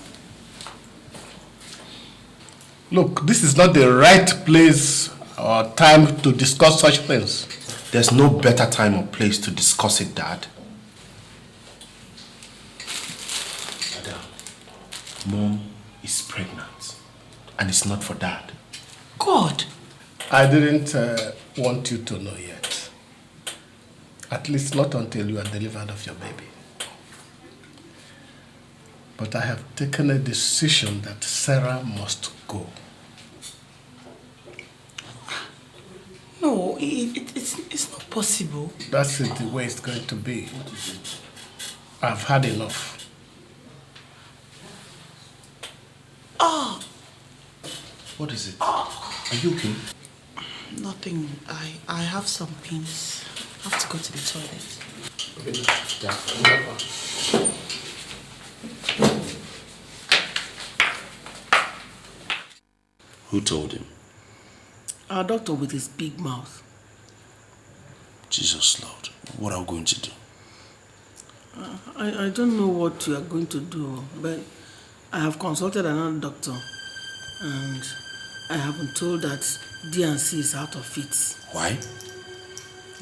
Look, this is not the right place or time to discuss such things. There's no better time or place to discuss it, Dad. Ada, Mom is pregnant. And it's not for Dad. God! I didn't want you to know yet. At least not until you are delivered of your baby. But I have taken a decision that Sarah must go. No, it's not possible. That's it, the way it's going to be. I've had enough. Oh! What is it? Are you okay? Nothing. I have some pains. I have to go to the toilet. Who told him? Our doctor with his big mouth. Jesus Lord, what are we going to do? I don't know what you are going to do, but I have consulted another doctor and I have been told that D&C is out of it. Why?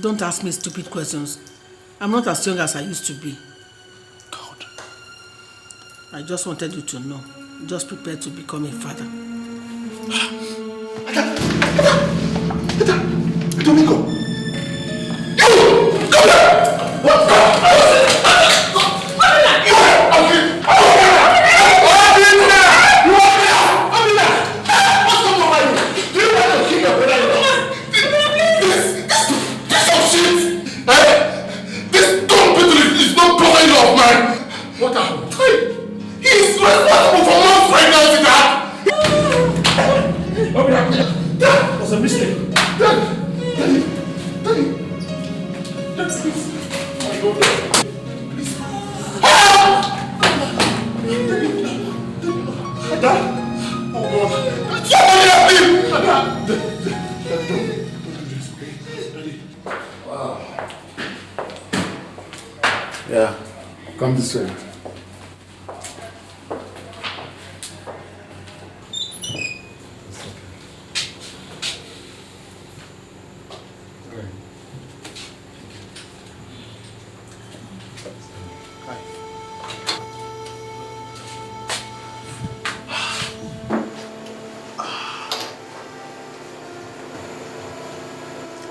Don't ask me stupid questions. I'm not as young as I used to be. God. I just wanted you to know. Just prepare to become a father. Domingo! Come here! What? What happened? He's responsible for Mom's pregnancy, Dad! That was a mistake. Daddy! Please. I go there. Please. Dad! Oh God. Somebody help me! Dad! Don't do this, okay? Daddy. Wow. Yeah. Come this way.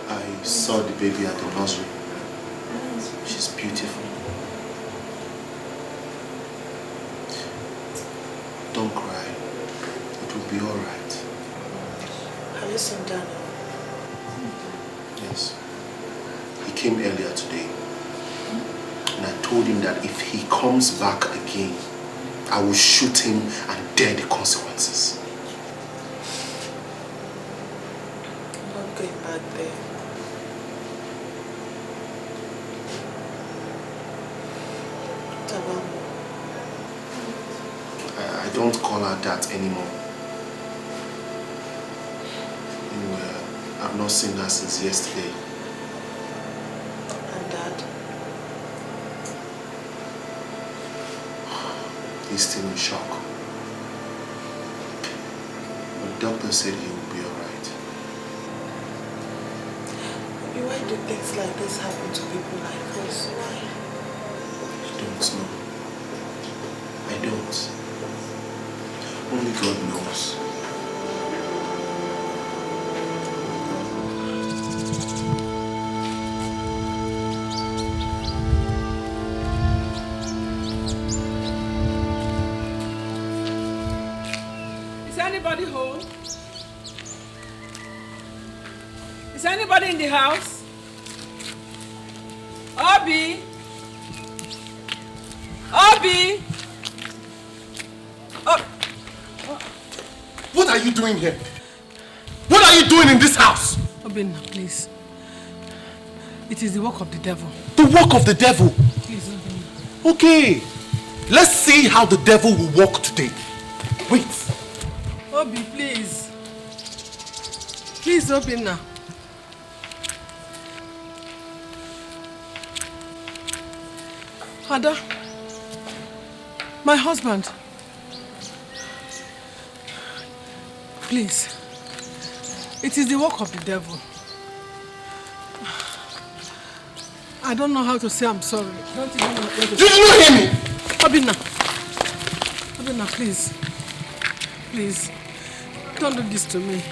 I saw the baby at the nursery. She's beautiful. Don't cry. It will be all right. Have you seen Daniel? Yes. He came earlier today. And I told him that if he comes back again, I will shoot him and bear the consequences. I'm not going back there. I don't call her that anymore. Anyway, I've not seen her since yesterday. And Dad? He's still in shock. But the doctor said he will be do things like this happen to people like us? Why? I don't know. I don't. Only God knows. Is anybody home? Is anybody in the house? Obi? Obi? What are you doing here? What are you doing in this house? Obinna, please. It is the work of the devil. The work of the devil? Please, Obinna. Okay. Let's see how the devil will walk today. Wait. Obi, please. Please, Obinna. Ada, my husband. Please. It is the work of the devil. I don't know how to say I'm sorry. Don't even know where to Did you not hear me? Obinna. Obinna, please. Please. Don't do this to me.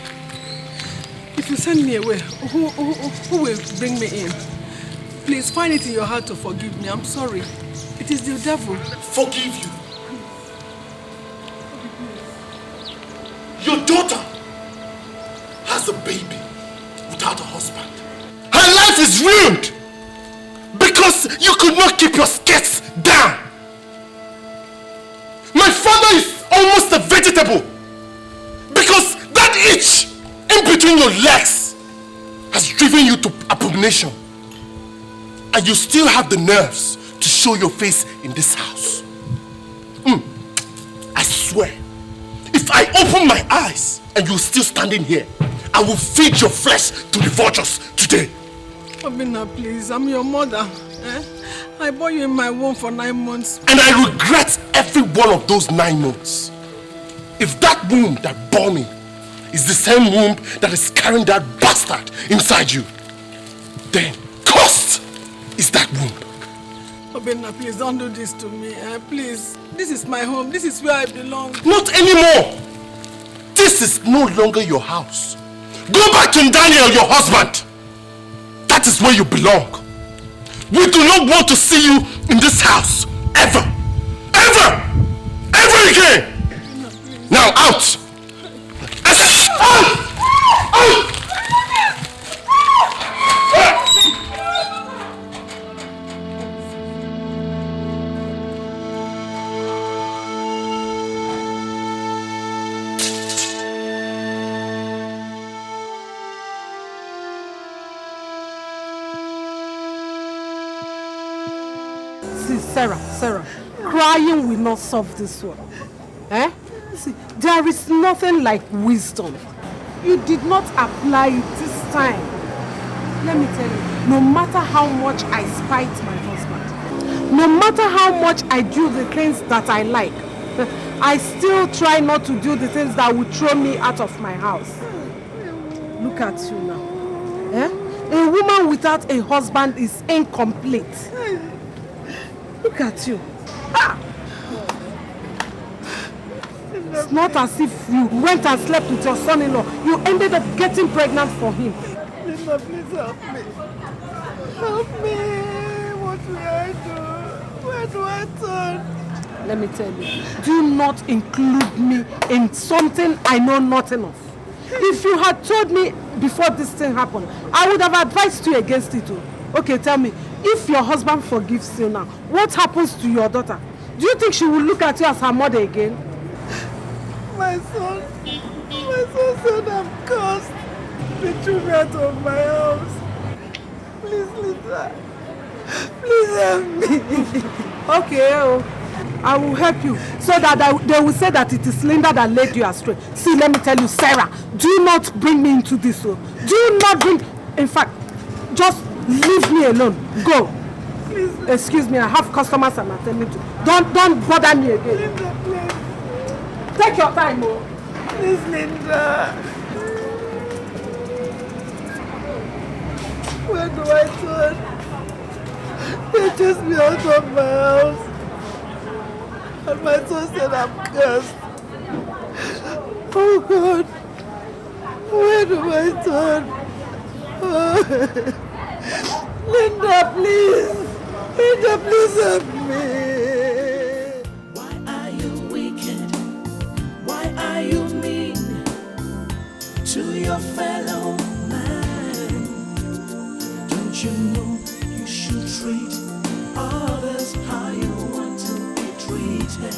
If you send me away, who will bring me in? Please find it in your heart to forgive me. I'm sorry. It is the devil. Forgive you? Your daughter has a baby without a husband. Her life is ruined because you could not keep your skirts down. My father is almost a vegetable because that itch in between your legs has driven you to abomination. And you still have the nerves to show your face in this house. I swear, if I open my eyes and you're still standing here, I will feed your flesh to the vultures today. Obinna, please, I'm your mother. I bore you in my womb for 9 months. And I regret every one of those 9 months. If that womb that bore me is the same womb that is carrying that bastard inside you, then cursed is that womb. Obinna, please don't do this to me. Please, this is my home. This is where I belong. Not anymore. This is no longer your house. Go back to Daniel, your husband. That is where you belong. We do not want to see you in this house ever. Ever! Ever again! Now out! Sarah, crying will not solve this one. See, there is nothing like wisdom. You did not apply it this time. Let me tell you, no matter how much I spite my husband, no matter how much I do the things that I like, I still try not to do the things that would throw me out of my house. Look at you now. A woman without a husband is incomplete. Look at you. It's not as if you went and slept with your son-in-law. You ended up getting pregnant for him. Linda, please help me. Help me. What will I do? Where do I turn? Let me tell you, do not include me in something I know nothing of. If you had told me before this thing happened, I would have advised you against it. Okay, tell me, if your husband forgives you now, what happens to your daughter? Do you think she will look at you as her mother again? My son said I'm cursed. They threw me out of my house. Please, Linda. Please help me. Okay, I will help you so that they will say that it is Linda that led you astray. See, let me tell you, Sarah, do not bring me into this. Do not bring... In fact, just leave me alone. Go. Please. Excuse me, I have customers I'm attending to. Don't bother me again. Linda, please. Take your time, Please, Linda. Where happened to my son? They chased me out of my house. And my son said I'm cursed. Oh God. Where do I turn? Oh. Linda, please. Linda, please help me. Why are you wicked? Why are you mean to your fellow man? Don't you know you should treat others how you want to be treated?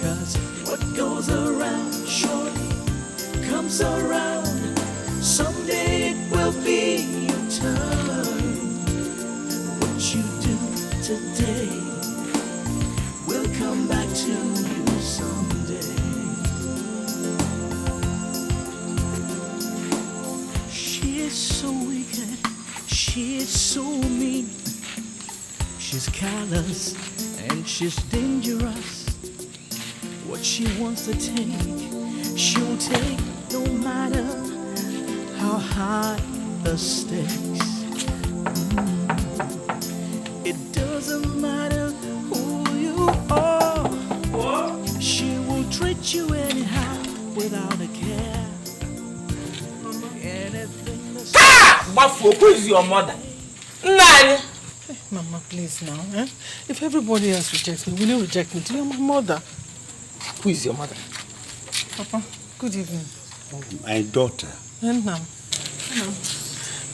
'Cause what goes around surely comes around. Someday it will be your turn. What you do today will come back to you someday. She is so wicked, she is so mean. She's callous and she's dangerous. What she wants to take, she'll take no matter how high the stakes. It doesn't matter who you are. She will treat you anyhow without a care. Anything that's Bafu, who is your mother? Nani? Mama, please now. If everybody else rejects me, will you reject me too? You're my mother. Who is your mother? Papa, good evening. My daughter. And now,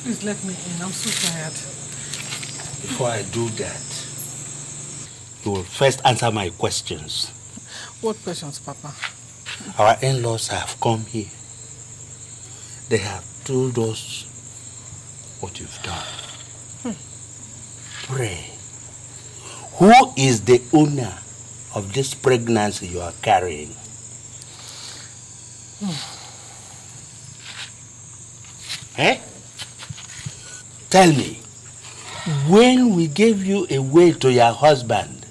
please let me in. I'm so tired. Before I do that, you will first answer my questions. What questions, Papa? Our in-laws have come here. They have told us what you've done. Pray, who is the owner of this pregnancy you are carrying? Eh? Tell me, when we gave you away to your husband,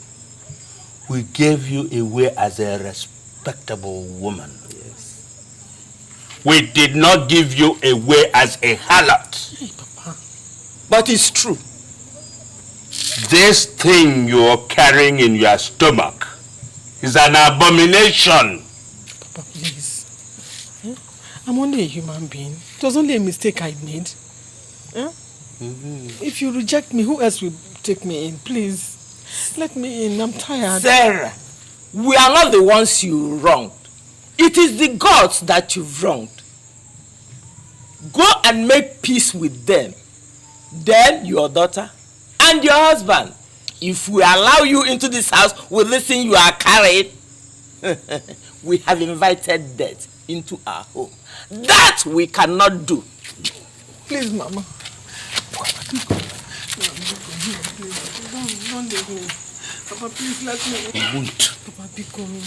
we gave you away as a respectable woman. Yes. We did not give you away as a harlot. Hey, Papa. But it's true. This thing you are carrying in your stomach is an abomination. Papa, please. I'm only a human being. It was only a mistake I made. If you reject me, who else will take me in? Please, let me in. I'm tired. Sarah, we are not the ones you wronged. It is the gods that you've wronged. Go and make peace with them. Then your daughter and your husband. If we allow you into this house with this thing you are carrying, we have invited death into our home. That we cannot do. Please, Mama. Don't leave me. Papa, please let me in. I won't. Papa, be coming.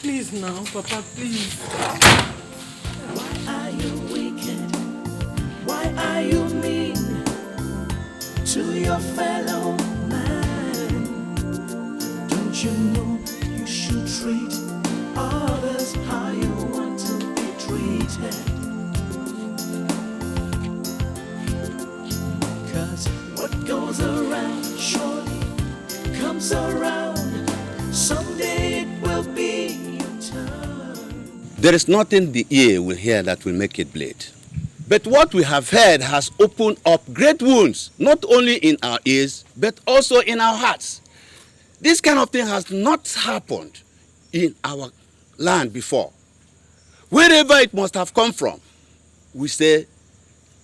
Please now, Papa, please. Why are you wicked? Why are you mean to your fellow man? Don't you know you should treat others how you want to be treated? 'Cause what goes around surely comes around. Someday it will be your turn. There is nothing the ear will hear that will make it bleed. But what we have heard has opened up great wounds, not only in our ears, but also in our hearts. This kind of thing has not happened in our land before. Wherever it must have come from, we say,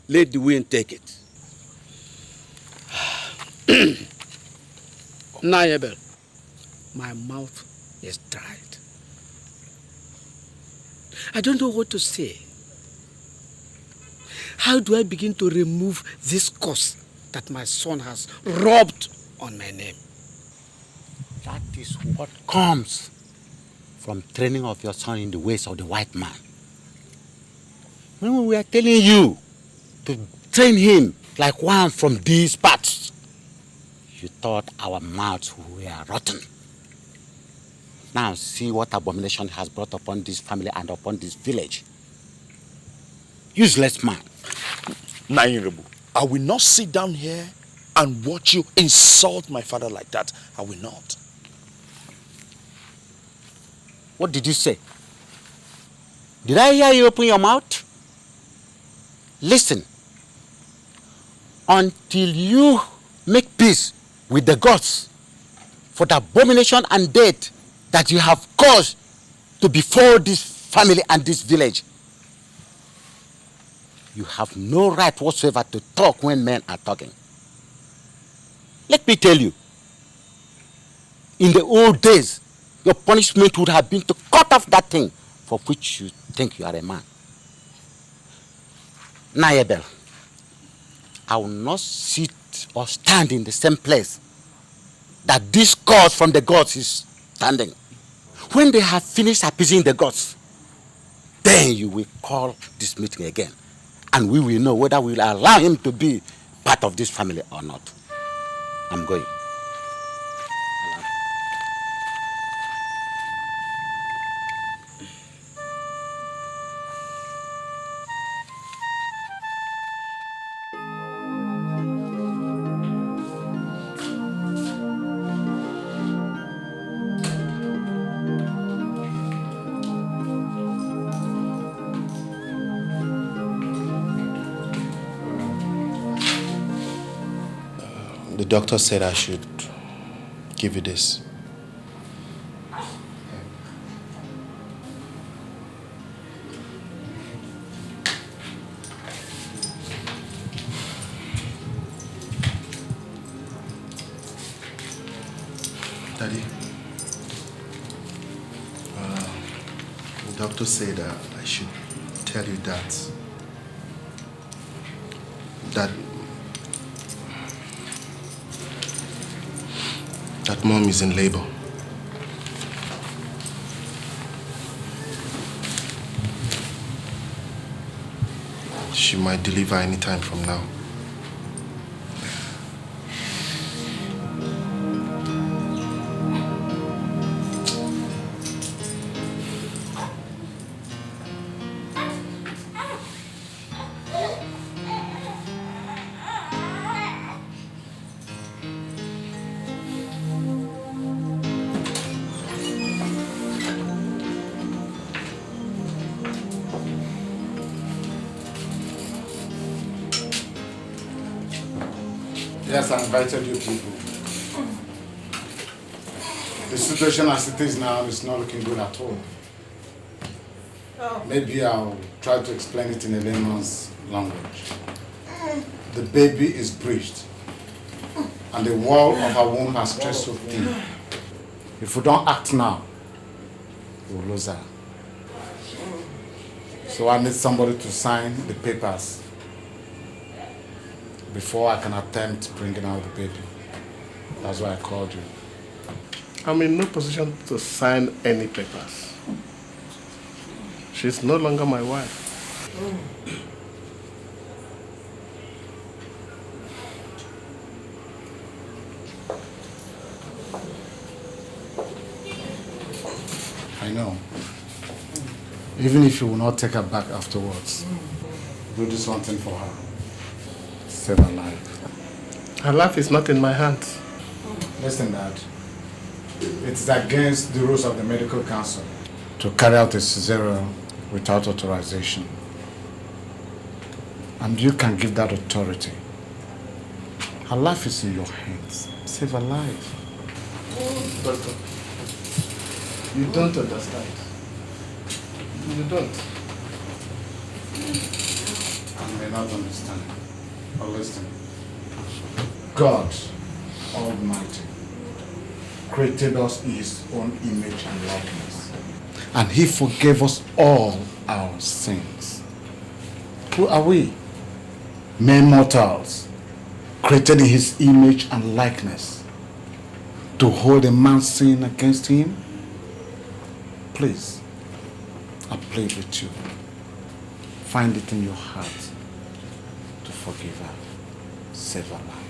let the wind take it. Nayabel, my mouth is dried. I don't know what to say. How do I begin to remove this curse that my son has rubbed on my name? That is what comes from training of your son in the ways of the white man. When we are telling you to train him like one from these parts, you thought our mouths were rotten. Now see what abomination has brought upon this family and upon this village. Useless man. Nairebu, I will not sit down here and watch you insult my father like that. I will not. What did you say? Did I hear you open your mouth? Listen. Until you make peace with the gods for the abomination and death that you have caused to befall this family and this village, you have no right whatsoever to talk when men are talking. Let me tell you, in the old days, your punishment would have been to cut off that thing for which you think you are a man. Nayebel, I will not sit or stand in the same place that this God from the gods is standing. When they have finished appeasing the gods, then you will call this meeting again, and we will know whether we will allow him to be part of this family or not. I'm going. The doctor said I should give you this. Daddy, the doctor said I should tell you that Mom is in labor. She might deliver any time from now. Yes, I invited you people. The situation as it is now is not looking good at all. Maybe I'll try to explain it in a layman's language. The baby is breached, and the wall of her womb has stretched so thin. If we don't act now, we'll lose her. So I need somebody to sign the papers before I can attempt bringing out the baby. That's why I called you. I'm in no position to sign any papers. She's no longer my wife. I know. Even if you will not take her back afterwards, do this one thing for her. Save her life. Her life is not in my hands. Listen, Dad. It's against the rules of the medical council to carry out a cesarean without authorization. And you can give that authority. Her life is in your hands. Save her life. Doctor, you don't understand. You don't. You may not understand. But listen. God Almighty created us in His own image and likeness. And He forgave us all our sins. Who are we? Mere mortals, created in His image and likeness, to hold a man's sin against him? Please, I plead with you. Find it in your heart to forgive her. Save her life.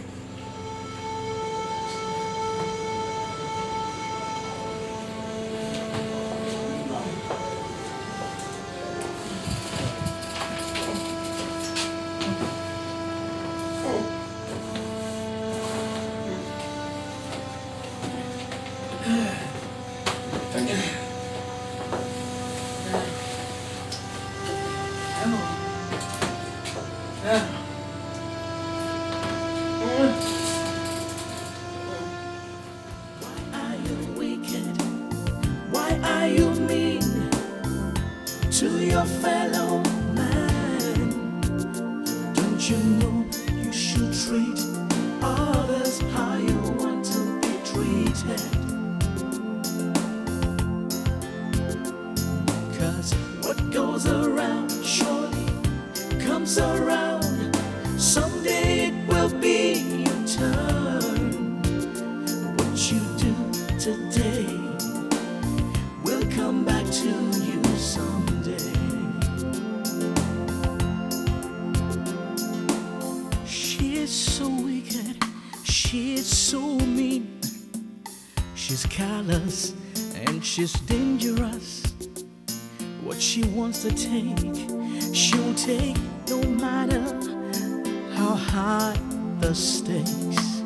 to your fellow man. Don't you know you should treat others how you want to be treated? 'Cause what goes around surely comes around. Someday it will be your turn. What you do today will come back to you someday. She is so wicked, she is so mean. She's callous and she's dangerous. What she wants to take, she'll take no matter how high the stakes.